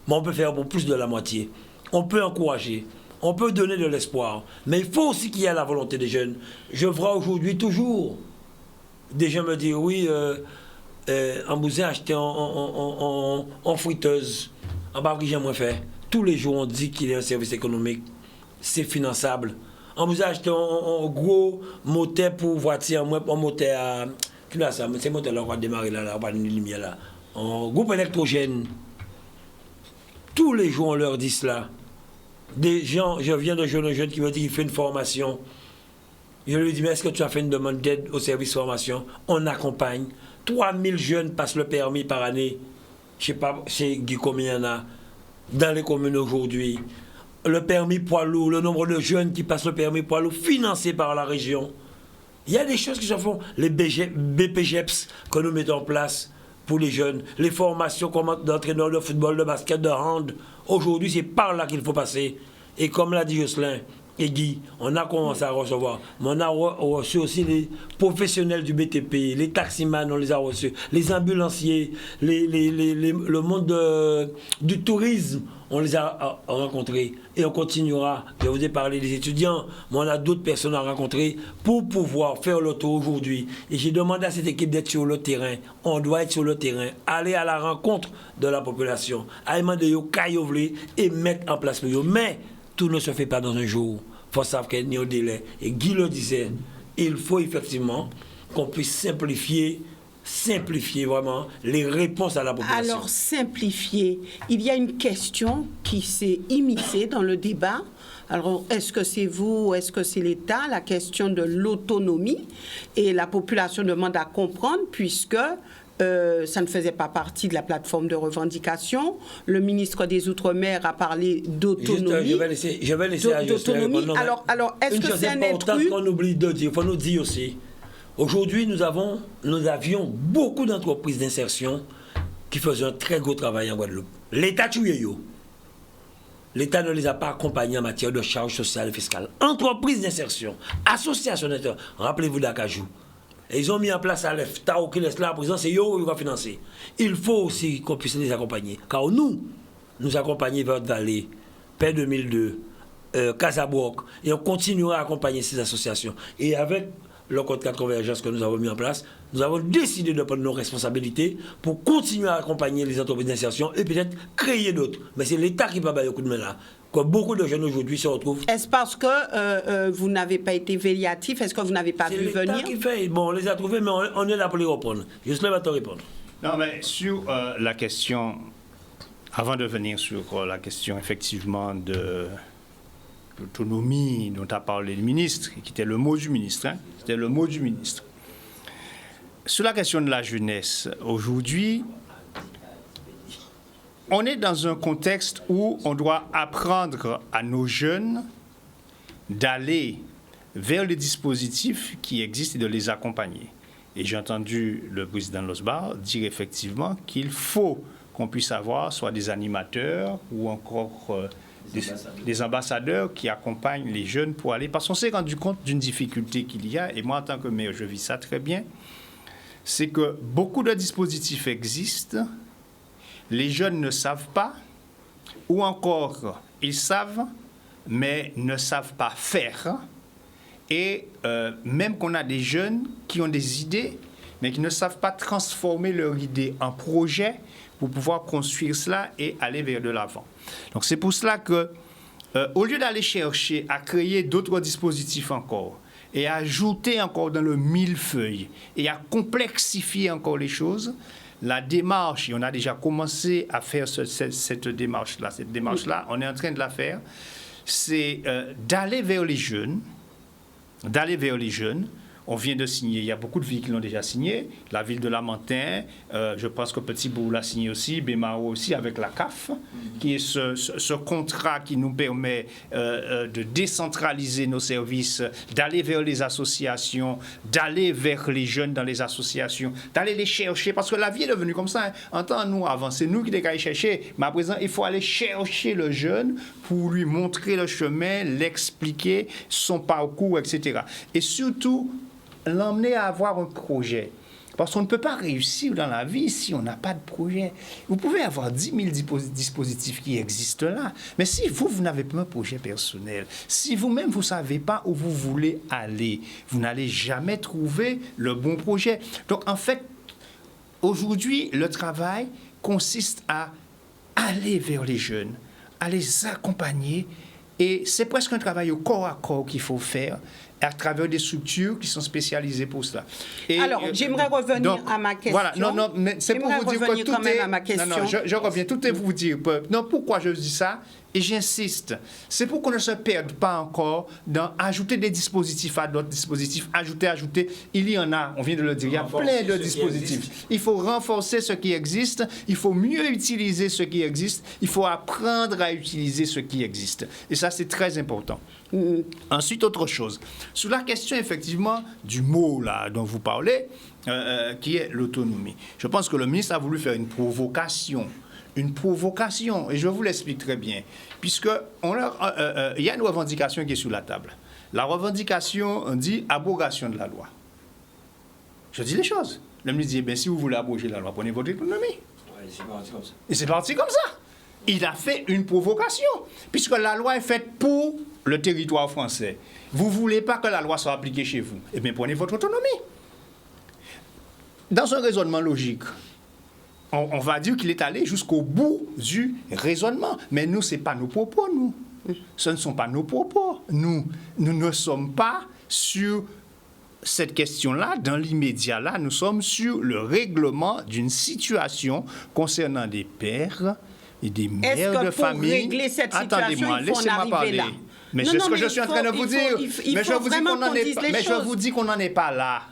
Mais on peut faire pour plus de la moitié. On peut encourager. On peut donner de l'espoir. Mais il faut aussi qu'il y ait la volonté des jeunes. Je vois aujourd'hui toujours des gens me dire, oui, en Bouzin acheté en friteuse, en barrique j'ai moins fait. Tous les jours on dit qu'il y a un service économique. C'est finançable. On vous a acheté un gros moteur pour voiture, un moteur à... C'est un moteur là, on va démarrer là, on va une lumière là. Un groupe électrogène. Tous les jours, on leur dit cela. Des gens, je viens de jeunes qui me disent qu'il fait une formation. Je lui dis, mais est-ce que tu as fait une demande d'aide au service formation? On accompagne. 3000 jeunes passent le permis par année. Je ne sais pas chez Guy combien il y en a dans les communes aujourd'hui. Le permis poids lourd, le nombre de jeunes qui passent le permis poids lourd, financé par la région. Il y a des choses qui se font. Les BPGEPS que nous mettons en place pour les jeunes, les formations comme d'entraîneurs de football, de basket, de hand. Aujourd'hui, c'est par là qu'il faut passer. Et comme l'a dit Jocelyn et Guy, on a commencé à recevoir. Mais on a reçu aussi les professionnels du BTP, les taximans, on les a reçus, les ambulanciers, le monde du tourisme, on les a rencontrés. Et on continuera. Je vous ai parlé des étudiants, mais on a d'autres personnes à rencontrer pour pouvoir faire le tour aujourd'hui. Et j'ai demandé à cette équipe d'être sur le terrain. On doit être sur le terrain, aller à la rencontre de la population, aller demander aux caillouvlés et mettre en place le. Mais tout ne se fait pas dans un jour. Il faut savoir qu'il y a un délai. Et Guy le disait, il faut effectivement qu'on puisse simplifier vraiment les réponses à la population. Alors, simplifier. Il y a une question qui s'est immiscée dans le débat. Alors, est-ce que c'est vous, est-ce que c'est l'État? La question de l'autonomie. Et la population demande à comprendre puisque ça ne faisait pas partie de la plateforme de revendication. Le ministre des Outre-mer a parlé d'autonomie. Je vais laisser à d'autonomie. Alors, est-ce que c'est un intrus? Qu'on oublie de dire, il faut nous dire aussi. Aujourd'hui, nous avions beaucoup d'entreprises d'insertion qui faisaient un très gros travail en Guadeloupe. L'État L'État ne les a pas accompagnés en matière de charges sociales et fiscales. Entreprises d'insertion, associations d'insertion. Rappelez-vous d'Acajou. Et ils ont mis en place à l'EFTA qui laisse là à présent, c'est eux qui vont financer. Il faut aussi qu'on puisse les accompagner. Car nous accompagnons vers Vallée, Paix 2002, Casablanca, et on continuera à accompagner ces associations. Et avec le contrat de convergence que nous avons mis en place, nous avons décidé de prendre nos responsabilités pour continuer à accompagner les entreprises d'insertion et peut-être créer d'autres. Mais c'est l'État qui va bailler le coup de main là. Comme beaucoup de jeunes aujourd'hui se retrouvent. Est-ce parce que vous n'avez pas été véliatif? Est-ce que vous n'avez pas vu venir? C'est l'État qui fait. Bon, on les a trouvés, mais on est là pour les reprendre. Juste là, va te répondre. Non, mais sur la question, avant de venir sur la question effectivement de l'autonomie dont a parlé le ministre, qui était le mot du ministre, c'était le mot du ministre. Sur la question de la jeunesse, aujourd'hui, on est dans un contexte où on doit apprendre à nos jeunes d'aller vers les dispositifs qui existent et de les accompagner. Et j'ai entendu le président Losbar dire effectivement qu'il faut qu'on puisse avoir soit des animateurs ou encore des ambassadeurs qui accompagnent les jeunes pour aller... Parce qu'on s'est rendu compte d'une difficulté qu'il y a, et moi en tant que maire je vis ça très bien, c'est que beaucoup de dispositifs existent, les jeunes ne savent pas, ou encore ils savent, mais ne savent pas faire. Et même qu'on a des jeunes qui ont des idées, mais qui ne savent pas transformer leur idée en projet pour pouvoir construire cela et aller vers de l'avant. Donc c'est pour cela que, au lieu d'aller chercher à créer d'autres dispositifs encore, et à ajouter encore dans le millefeuille, et à complexifier encore les choses, la démarche, et on a déjà commencé à faire cette démarche-là, on est en train de la faire, c'est d'aller vers les jeunes, On vient de signer, il y a beaucoup de villes qui l'ont déjà signé, la ville de Lamentin, je pense que Petit-Bourg l'a signé aussi, Bémaro aussi, avec la CAF, qui est ce contrat qui nous permet de décentraliser nos services, d'aller vers les associations, d'aller vers les jeunes dans les associations, d'aller les chercher, parce que la vie est devenue comme ça. En temps, nous, avant, c'est nous qui les chercher, mais à présent, il faut aller chercher le jeune pour lui montrer le chemin, l'expliquer, son parcours, etc. Et surtout, l'emmener à avoir un projet. Parce qu'on ne peut pas réussir dans la vie si on n'a pas de projet. Vous pouvez avoir 10 000 dispositifs qui existent là, mais si vous n'avez pas un projet personnel, si vous-même vous ne savez pas où vous voulez aller, vous n'allez jamais trouver le bon projet. Donc en fait, aujourd'hui, le travail consiste à aller vers les jeunes, à les accompagner, et c'est presque un travail au corps à corps qu'il faut faire. à travers des structures qui sont spécialisées pour cela. Et, alors, j'aimerais revenir à ma question. Voilà, non, mais c'est pour vous dire que tout est... à ma question. Non, je reviens, tout est pour vous dire. Non, pourquoi je dis ça? Et j'insiste, c'est pour qu'on ne se perde pas encore dans ajouter des dispositifs à d'autres dispositifs, ajouter. Il y en a, on vient de le dire, il y a plein de dispositifs. Il faut renforcer ce qui existe, il faut mieux utiliser ce qui existe, il faut apprendre à utiliser ce qui existe. Et ça, c'est très important. Ensuite, autre chose. Sur la question, effectivement, du mot là, dont vous parlez, qui est l'autonomie. Je pense que le ministre a voulu faire une provocation, et je vous l'explique très bien, puisque il y a une revendication qui est sur la table. La revendication dit abrogation de la loi. Je dis les choses. Le ministre dit, si vous voulez abroger la loi, prenez votre autonomie. Ouais, c'est parti comme ça. Et c'est parti comme ça. Il a fait une provocation, puisque la loi est faite pour le territoire français. Vous ne voulez pas que la loi soit appliquée chez vous. Eh bien, prenez votre autonomie. Dans un raisonnement logique, on va dire qu'il est allé jusqu'au bout du raisonnement. Mais nous, ce n'est pas nos propos, nous. Ce ne sont pas nos propos. Nous ne sommes pas sur cette question-là, dans l'immédiat là, nous sommes sur le règlement d'une situation concernant des pères et des mères de famille. Régler cette situation, attendez-moi, laissez-moi parler. Là. Mais c'est ce que je suis en train de vous dire. Mais je vous dis qu'on n'en est pas là.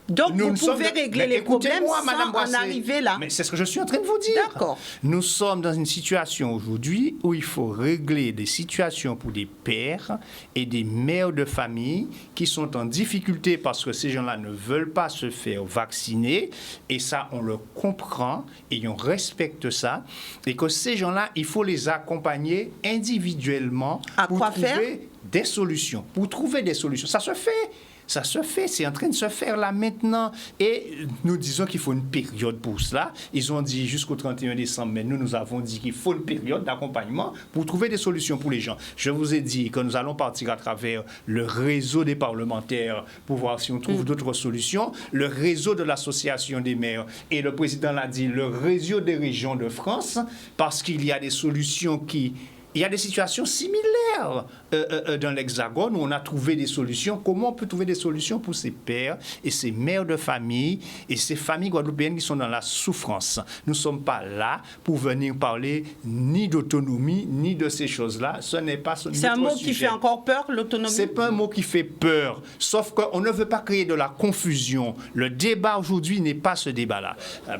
Donc, vous pouvez régler les problèmes sans en arriver là. Mais c'est ce que je suis en train de vous dire. D'accord. Nous sommes dans une situation aujourd'hui où il faut régler des situations pour des pères et des mères de famille qui sont en difficulté parce que ces gens-là ne veulent pas se faire vacciner. Et ça, on le comprend et on respecte ça. Et que ces gens-là, il faut les accompagner individuellement pour trouver des solutions. Pour trouver des solutions. Ça se fait. Ça se fait, c'est en train de se faire là maintenant. Et nous disons qu'il faut une période pour cela. Ils ont dit jusqu'au 31 décembre, mais nous avons dit qu'il faut une période d'accompagnement pour trouver des solutions pour les gens. Je vous ai dit que nous allons partir à travers le réseau des parlementaires pour voir si on trouve d'autres solutions, le réseau de l'association des maires, et le président l'a dit, le réseau des régions de France, parce qu'il y a des solutions qui... Il y a des situations similaires dans l'Hexagone où on a trouvé des solutions. Comment on peut trouver des solutions pour ces pères et ces mères de famille et ces familles guadeloupéennes qui sont dans la souffrance? Nous ne sommes pas là pour venir parler ni d'autonomie, ni de ces choses-là. Ce n'est pas ce C'est un mot qui fait encore peur, l'autonomie? Ce n'est pas un mot qui fait peur, sauf qu'on ne veut pas créer de la confusion. Le débat aujourd'hui n'est pas ce débat-là.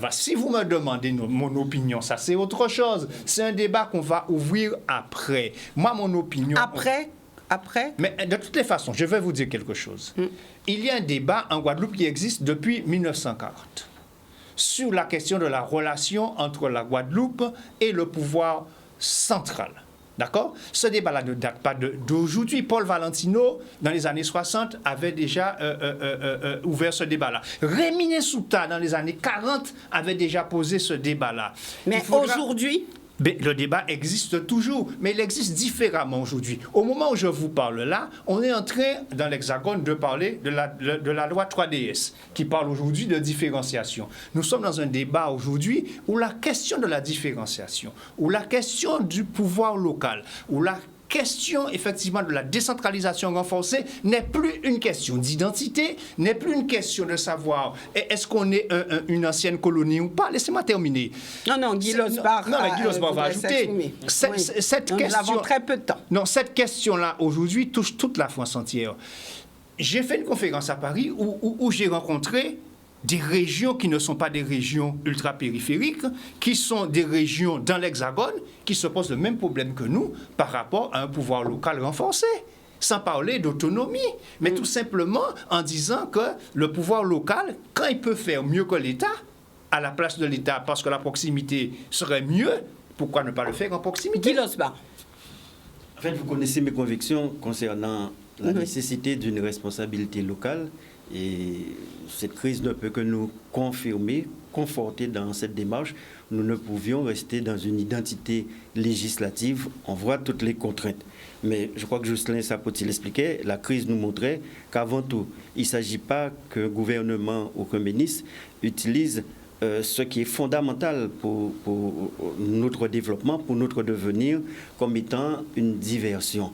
Si vous me demandez mon opinion, ça c'est autre chose. C'est un débat qu'on va ouvrir après. Moi, mon opinion... Après? Mais de toutes les façons, je vais vous dire quelque chose. Il y a un débat en Guadeloupe qui existe depuis 1940 sur la question de la relation entre la Guadeloupe et le pouvoir central. D'accord? Ce débat-là ne date pas d'aujourd'hui. Paul Valentino, dans les années 60, avait déjà ouvert ce débat-là. Rémy Souta, dans les années 40, avait déjà posé ce débat-là. Mais aujourd'hui... Le débat existe toujours, mais il existe différemment aujourd'hui. Au moment où je vous parle là, on est en train, dans l'Hexagone, de parler de la loi 3DS, qui parle aujourd'hui de différenciation. Nous sommes dans un débat aujourd'hui où la question de la différenciation, où la question du pouvoir local, où la question, effectivement, de la décentralisation renforcée n'est plus une question d'identité, n'est plus une question de savoir est-ce qu'on est une ancienne colonie ou pas. Laissez-moi terminer. Non, Guy Losbar va ajouter. Cette question, nous avons très peu de temps. Non, cette question-là, aujourd'hui, touche toute la France entière. J'ai fait une conférence à Paris où j'ai rencontré des régions qui ne sont pas des régions ultra-périphériques, qui sont des régions dans l'Hexagone, qui se posent le même problème que nous par rapport à un pouvoir local renforcé. Sans parler d'autonomie, mais tout simplement en disant que le pouvoir local, quand il peut faire mieux que l'État, à la place de l'État, parce que la proximité serait mieux, pourquoi ne pas le faire en proximité? Guy Losbar. En fait, vous connaissez mes convictions concernant la nécessité d'une responsabilité locale. Et cette crise ne peut que nous confirmer, conforter dans cette démarche. Nous ne pouvions rester dans une identité législative. On voit toutes les contraintes. Mais je crois que Jocelyn Sapoti l'expliquait, la crise nous montrait qu'avant tout, il ne s'agit pas qu'un gouvernement ou qu'un ministre utilise ce qui est fondamental pour notre développement, pour notre devenir, comme étant une diversion.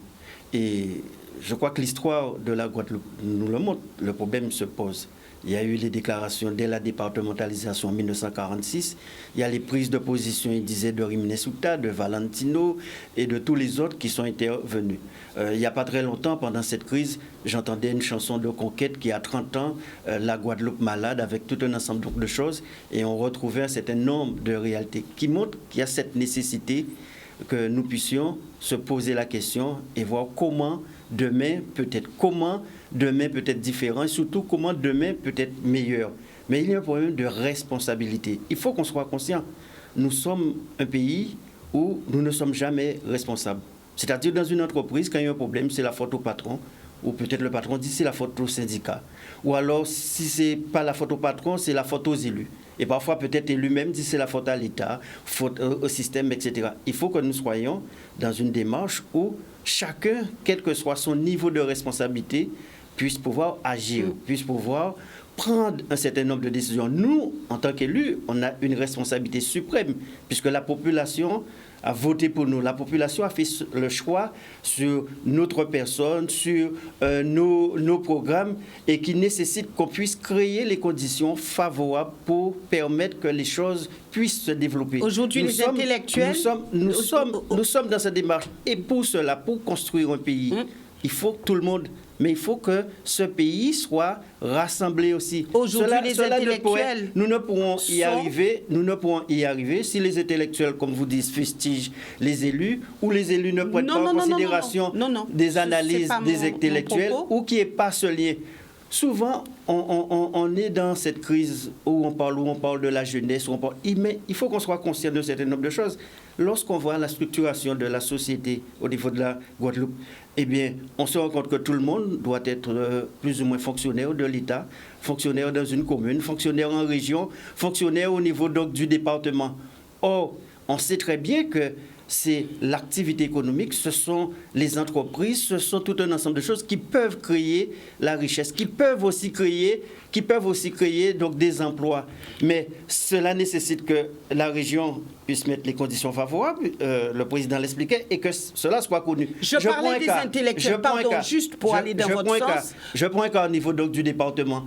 Et je crois que l'histoire de la Guadeloupe nous le montre. Le problème se pose. Il y a eu les déclarations dès la départementalisation en 1946. Il y a les prises de position, il disait, de Rimné Souta, de Valentino et de tous les autres qui sont intervenus. Il n'y a pas très longtemps, pendant cette crise, j'entendais une chanson de Conquête qui a 30 ans, la Guadeloupe malade, avec tout un ensemble de choses. Et on retrouvait un certain nombre de réalités qui montrent qu'il y a cette nécessité que nous puissions se poser la question et voir comment demain peut être différent et surtout comment demain peut être meilleur. Mais il y a un problème de responsabilité. Il faut qu'on soit conscient. Nous sommes un pays où nous ne sommes jamais responsables. C'est-à-dire dans une entreprise, quand il y a un problème, c'est la faute au patron, ou peut-être le patron dit c'est la faute au syndicat. Ou alors, si ce n'est pas la faute au patron, c'est la faute aux élus. Et parfois, peut-être élu même dit c'est la faute à l'État, faute au système, etc. Il faut que nous soyons dans une démarche où chacun, quel que soit son niveau de responsabilité, puisse pouvoir agir, puisse pouvoir prendre un certain nombre de décisions. Nous, en tant qu'élus, on a une responsabilité suprême, puisque la population a voté pour nous. La population a fait le choix sur notre personne, sur nos programmes, et qui nécessite qu'on puisse créer les conditions favorables pour permettre que les choses puissent se développer. Aujourd'hui, les intellectuels... Nous sommes dans cette démarche. Et pour cela, pour construire un pays, il faut que tout le monde... Mais il faut que ce pays soit rassemblé aussi. Aujourd'hui, les intellectuels... Nous ne pourrons y arriver si les intellectuels, comme vous dites, fustigent les élus, ou les élus ne prennent pas en considération des analyses des intellectuels, ou qu'il n'y ait pas ce lien. Souvent, on est dans cette crise où on parle de la jeunesse, mais il faut qu'on soit conscient d'un certain nombre de choses. Lorsqu'on voit la structuration de la société au niveau de la Guadeloupe, eh bien, on se rend compte que tout le monde doit être plus ou moins fonctionnaire de l'État, fonctionnaire dans une commune, fonctionnaire en région, fonctionnaire au niveau donc, du département. Or, on sait très bien que c'est l'activité économique, ce sont les entreprises, ce sont tout un ensemble de choses qui peuvent créer la richesse, qui peuvent aussi créer donc des emplois. Mais cela nécessite que la région puisse mettre les conditions favorables, le président l'expliquait, et que cela soit connu. Je parlais des intellectuels, pardon, juste pour aller dans votre sens. Je prends un cas au niveau donc, du département.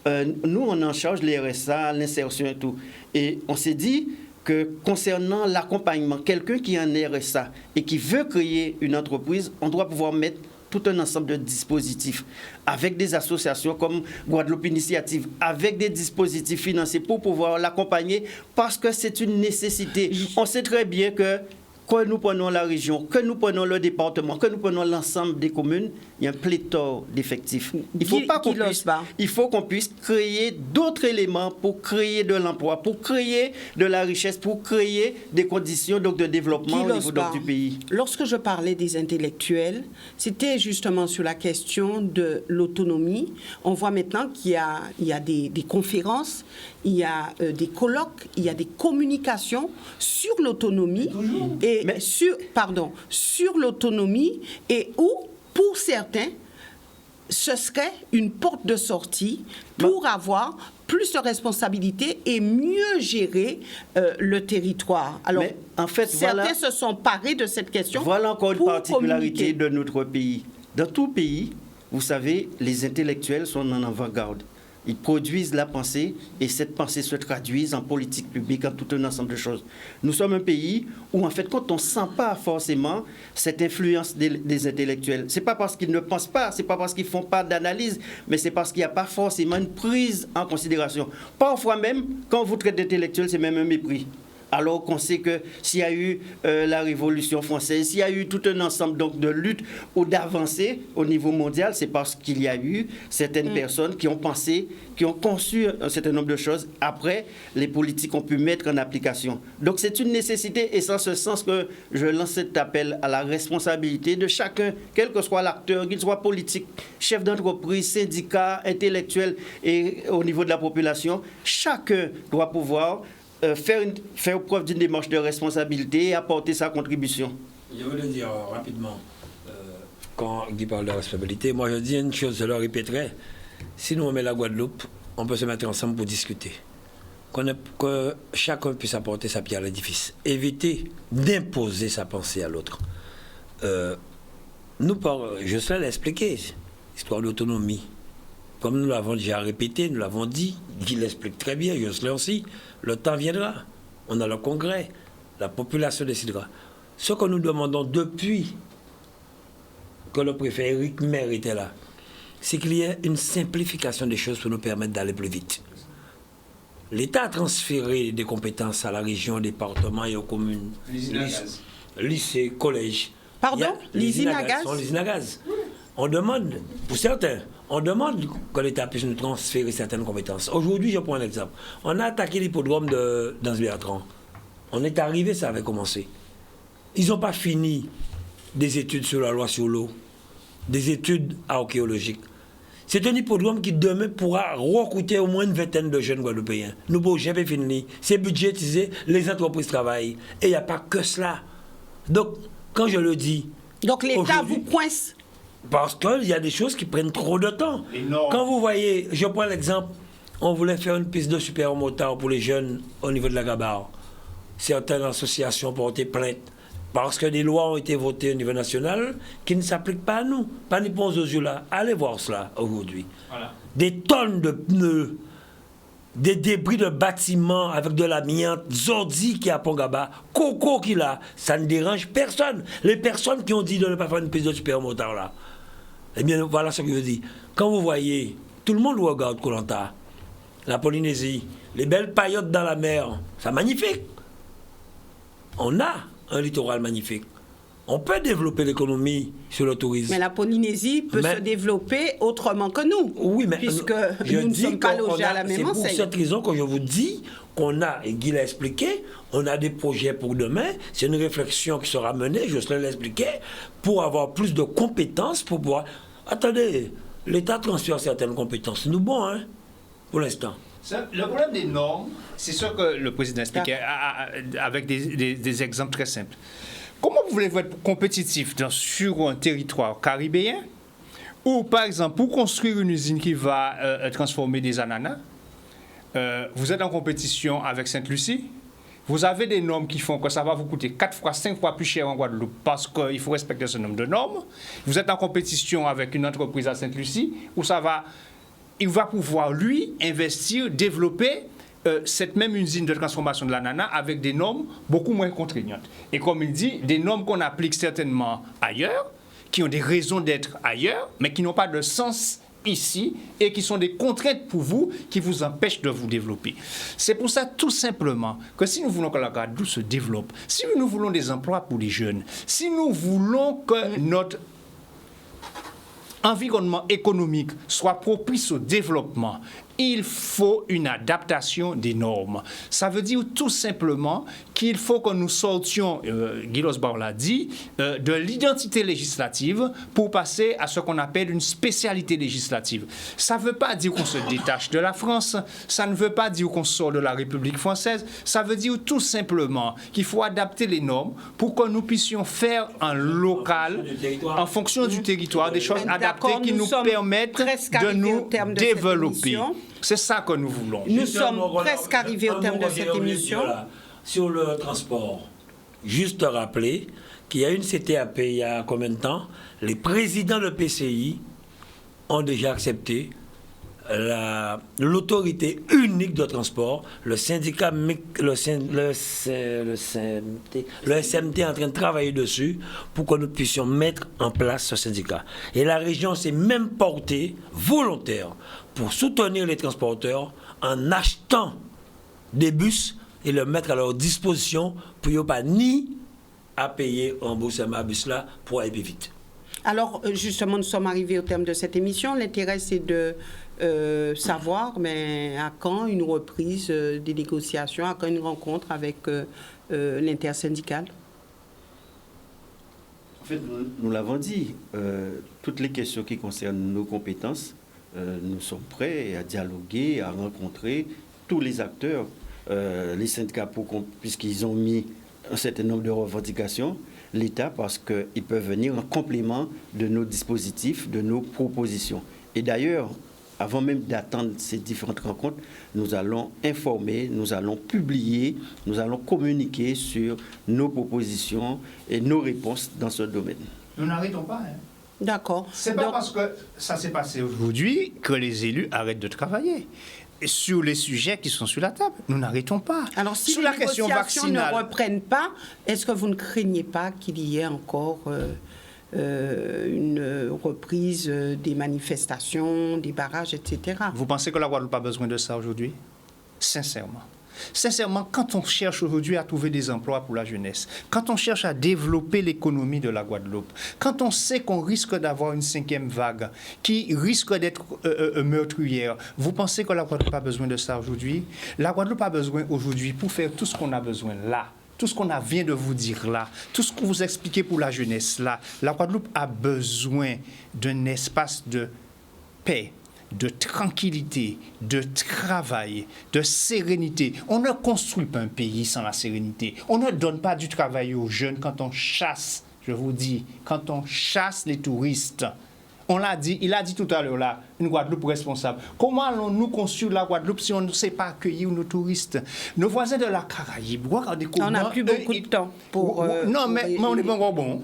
Nous, on en charge les RSA, l'insertion et tout. Et on s'est dit que concernant l'accompagnement, quelqu'un qui est en RSA et qui veut créer une entreprise, on doit pouvoir mettre tout un ensemble de dispositifs avec des associations comme Guadeloupe Initiative, avec des dispositifs financiers pour pouvoir l'accompagner parce que c'est une nécessité. On sait très bien que nous prenons la région, que nous prenons le département, que nous prenons l'ensemble des communes, il y a un pléthore d'effectifs. Il faut qu'on puisse créer d'autres éléments pour créer de l'emploi, pour créer de la richesse, pour créer des conditions donc, de développement au niveau donc, du pays. Lorsque je parlais des intellectuels, c'était justement sur la question de l'autonomie. On voit maintenant qu'il y a des conférences, il y a des colloques, il y a des communications sur l'autonomie sur l'autonomie et où, pour certains, ce serait une porte de sortie pour avoir plus de responsabilités et mieux gérer le territoire. Alors, mais en fait, certains se sont parés de cette question. Voilà encore une particularité de notre pays. Dans tout pays, vous savez, les intellectuels sont en avant-garde. Ils produisent la pensée et cette pensée se traduit en politique publique, en tout un ensemble de choses. Nous sommes un pays où, en fait, quand on ne sent pas forcément cette influence des intellectuels, ce n'est pas parce qu'ils ne pensent pas, ce n'est pas parce qu'ils ne font pas d'analyse, mais c'est parce qu'il n'y a pas forcément une prise en considération. Parfois même, quand vous traitez d'intellectuel, c'est même un mépris. Alors qu'on sait que s'il y a eu la Révolution française, s'il y a eu tout un ensemble donc, de luttes ou d'avancées au niveau mondial, c'est parce qu'il y a eu certaines personnes qui ont pensé, qui ont conçu un certain nombre de choses. Après, les politiques ont pu mettre en application. Donc c'est une nécessité et c'est en ce sens que je lance cet appel à la responsabilité de chacun, quel que soit l'acteur, qu'il soit politique, chef d'entreprise, syndicat, intellectuel et au niveau de la population. Chacun doit pouvoir faire preuve d'une démarche de responsabilité et apporter sa contribution. Je voulais dire rapidement, quand Guy parle de responsabilité, moi je dis une chose, je le répéterai, si nous on met la Guadeloupe, on peut se mettre ensemble pour discuter. Que chacun puisse apporter sa pierre à l'édifice. Éviter d'imposer sa pensée à l'autre. Jocelyn l'a expliqué, histoire d'autonomie. Comme nous l'avons déjà répété, nous l'avons dit, il l'explique très bien, Jocelyn aussi, le temps viendra. On a le congrès, la population décidera. Ce que nous demandons depuis que le préfet Éric Maire était là, c'est qu'il y ait une simplification des choses pour nous permettre d'aller plus vite. L'État a transféré des compétences à la région, au département et aux communes. Lycée, collège. Pardon? L'usine à gaz? L'usine à gaz. On demande, pour certains, on demande que l'État puisse nous transférer certaines compétences. Aujourd'hui, je prends un exemple. On a attaqué l'hippodrome d'Anse-Bertrand. On est arrivé, ça avait commencé. Ils n'ont pas fini des études sur la loi sur l'eau, des études archéologiques. C'est un hippodrome qui demain pourra recruter au moins une vingtaine de jeunes Guadeloupéens. Nous n'avons jamais fini. C'est budgétisé, les entreprises travaillent. Et il n'y a pas que cela. Donc, quand je le dis... Donc l'État vous coince? Parce qu'il y a des choses qui prennent trop de temps. Quand vous voyez, je prends l'exemple, on voulait faire une piste de super-motard pour les jeunes au niveau de la Gabarre. Certaines associations portaient plainte parce que des lois ont été votées au niveau national qui ne s'appliquent pas à nous. Pas ni pour aux yeux là. Allez voir cela aujourd'hui. Voilà. Des tonnes de pneus, des débris de bâtiments avec de l'amiante, Zordi qui est à Pongaba, Coco qui est là, ça ne dérange personne. Les personnes qui ont dit de ne pas faire une piste de super-motard là. Eh bien, voilà ce que je dis. Quand vous voyez, tout le monde regarde Koh Lanta, la Polynésie, les belles paillotes dans la mer, c'est magnifique. On a un littoral magnifique. On peut développer l'économie sur le tourisme. Mais la Polynésie peut se développer autrement que nous. Oui, mais puisque nous ne sommes pas logés à la même enseigne. C'est pour cette raison que je vous dis qu'on a, et Guy l'a expliqué, on a des projets pour demain. C'est une réflexion qui sera menée, Jocelyn l'a expliqué, pour avoir plus de compétences, pour pouvoir... Attendez, l'État transfère certaines compétences. Nous, bon, hein, pour l'instant. Le problème des normes, c'est ce que le président expliquait avec des exemples très simples. Comment voulez-vous être compétitif sur un territoire caribéen ou, par exemple, pour construire une usine qui va transformer des ananas, vous êtes en compétition avec Sainte-Lucie? Vous avez des normes qui font que ça va vous coûter 4 fois, 5 fois plus cher en Guadeloupe parce qu'il faut respecter ce nombre de normes. Vous êtes en compétition avec une entreprise à Sainte-Lucie où il va pouvoir, lui, investir, développer cette même usine de transformation de l'ananas avec des normes beaucoup moins contraignantes. Et comme il dit, des normes qu'on applique certainement ailleurs, qui ont des raisons d'être ailleurs, mais qui n'ont pas de sens ici et qui sont des contraintes pour vous, qui vous empêchent de vous développer. C'est pour ça, tout simplement, que si nous voulons que la Guadeloupe se développe, si nous voulons des emplois pour les jeunes, si nous voulons que notre environnement économique soit propice au développement, il faut une adaptation des normes. Ça veut dire tout simplement qu'il faut que nous sortions, Guy Losbar l'a dit, de l'identité législative pour passer à ce qu'on appelle une spécialité législative. Ça ne veut pas dire qu'on se détache de la France, ça ne veut pas dire qu'on sort de la République française, ça veut dire tout simplement qu'il faut adapter les normes pour que nous puissions faire en local, en fonction du territoire, des choses adaptées qui nous permettent de nous développer. C'est ça que nous voulons. Nous sommes presque arrivés au terme de cette émission. Sur le transport, juste rappeler qu'il y a une CTAP il y a combien de temps, les présidents de PCI ont déjà accepté l'autorité unique de transport, le syndicat, le SMT est en train de travailler dessus pour que nous puissions mettre en place ce syndicat. Et la région s'est même portée volontaire pour soutenir les transporteurs en achetant des bus et le mettre à leur disposition pour ne pas ni à payer en Boussama bus là pour aller plus vite. Alors, justement, nous sommes arrivés au terme de cette émission. L'intérêt, c'est de savoir, mais à quand une reprise des négociations, à quand une rencontre avec l'intersyndicale? En fait, nous l'avons dit, toutes les questions qui concernent nos compétences, nous sommes prêts à dialoguer, à rencontrer tous les acteurs, les syndicats, puisqu'ils ont mis un certain nombre de revendications, l'État, parce qu'ils peuvent venir en complément de nos dispositifs, de nos propositions. Et d'ailleurs, avant même d'attendre ces différentes rencontres, nous allons informer, nous allons publier, nous allons communiquer sur nos propositions et nos réponses dans ce domaine. Nous n'arrêtons pas. Hein. D'accord. C'est pas Donc, parce que ça s'est passé aujourd'hui que les élus arrêtent de travailler. Et sur les sujets qui sont sur la table, nous n'arrêtons pas. alors, si sur les la question négociations vaccinale, ne reprennent pas, est-ce que vous ne craignez pas qu'il y ait encore une reprise des manifestations, des barrages, etc. vous pensez que la Guadeloupe a besoin de ça aujourd'hui? Sincèrement, quand on cherche aujourd'hui à trouver des emplois pour la jeunesse, quand on cherche à développer l'économie de la Guadeloupe, quand on sait qu'on risque d'avoir une 5e vague qui risque d'être meurtrière, vous pensez que la Guadeloupe a besoin de ça aujourd'hui? La Guadeloupe a besoin aujourd'hui pour faire tout ce qu'on a besoin là. Tout ce qu'on vient de vous dire là, tout ce que vous expliquez pour la jeunesse là, la Guadeloupe a besoin d'un espace de paix, de tranquillité, de travail, de sérénité. On ne construit pas un pays sans la sérénité. On ne donne pas du travail aux jeunes quand on chasse, je vous dis, quand on chasse les touristes. On l'a dit, il a dit tout à l'heure là, une Guadeloupe responsable. Comment allons-nous construire la Guadeloupe si on ne sait pas accueillir nos touristes? Nos voisins de la Caraïbe, regardez comment... On n'a plus beaucoup de temps pour... non, mais on n'est pas encore bon.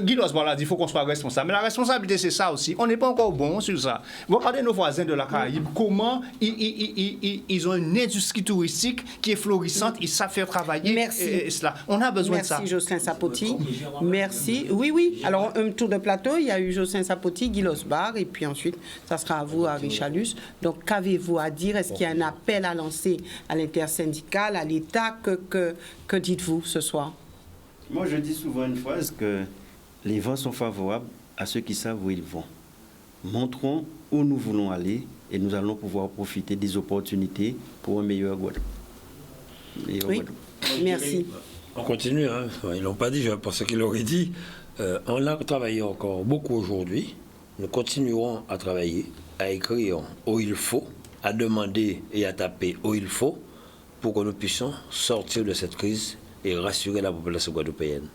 Guy Losbar l'a dit, il faut qu'on soit responsable. Mais la responsabilité, c'est ça aussi. On n'est pas encore bon sur ça. Regardez nos voisins de la Caraïbe, comment ils ont une industrie touristique qui est florissante, ils savent faire travailler. Merci. Cela. On a besoin de ça. Merci, Jocelyn Sapoti. Merci. Oui. Alors, un tour de plateau, il y a eu Jocelyn Sapoti, Guy Losbar, et puis ensuite, ça sera à vous, à Richalus. Donc, qu'avez-vous à dire? Est-ce qu'il y a un appel à lancer à l'intersyndicale, à l'État? Que dites-vous ce soir? Moi, je dis souvent une phrase que les vents sont favorables à ceux qui savent où ils vont. Montrons où nous voulons aller et nous allons pouvoir profiter des opportunités pour un meilleur Guadeloupe. Oui, merci. On continue, hein. Ils ne l'ont pas dit, je pense qu'ils l'auraient dit. On a travaillé encore beaucoup aujourd'hui. Nous continuerons à travailler, à écrire où il faut, à demander et à taper où il faut pour que nous puissions sortir de cette crise et rassurer la population guadeloupéenne.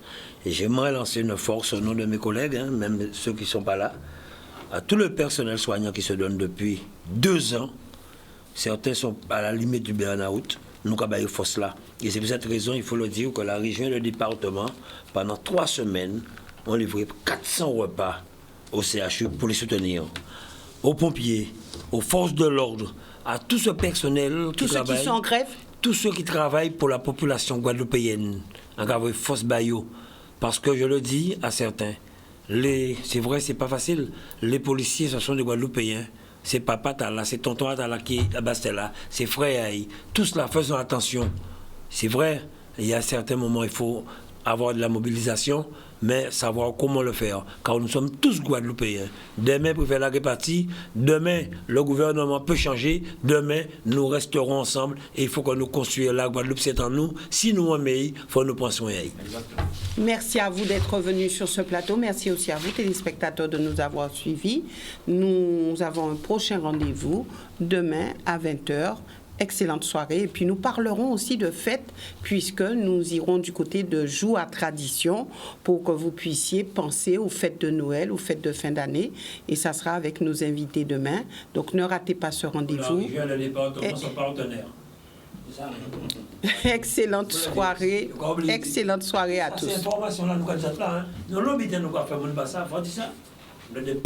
Et j'aimerais lancer une force au nom de mes collègues, hein, même ceux qui ne sont pas là, à tout le personnel soignant qui se donne depuis 2 ans. Certains sont à la limite du burn-out. Nous avons une force là. Et c'est pour cette raison, il faut le dire, que la région et le département, pendant 3 semaines, ont livré 400 repas au CHU pour les soutenir. Aux pompiers, aux forces de l'ordre, à tout ce personnel Tous ceux qui sont en grève? Tous ceux qui travaillent pour la population guadeloupéenne, en gravant force Bayo. Parce que je le dis à certains, c'est vrai, c'est pas facile. Les policiers, ce sont des Guadeloupéens. C'est papa Tala, c'est tonton Atala qui est à Bastella, c'est frère Aïe. Tous là, faisons attention. C'est vrai, il y a certains moments, il faut avoir de la mobilisation, mais savoir comment le faire. Car nous sommes tous Guadeloupéens. Demain, pour faire la répartie, demain, le gouvernement peut changer, demain, nous resterons ensemble et il faut que nous construisions la Guadeloupe, c'est en nous. Si nous en meillons, il faut nous prendre soin. Merci à vous d'être venus sur ce plateau. Merci aussi à vous, téléspectateurs, de nous avoir suivis. Nous avons un prochain rendez-vous demain à 20h. Excellente soirée. Et puis nous parlerons aussi de fêtes, puisque nous irons du côté de Joux à Tradition pour que vous puissiez penser aux fêtes de Noël, aux fêtes de fin d'année. Et ça sera avec nos invités demain. Donc ne ratez pas ce rendez-vous. Excellente soirée. Excellente soirée à tous. Cette information-là, nous avons fait. Nous l'avons fait. Nous avons fait.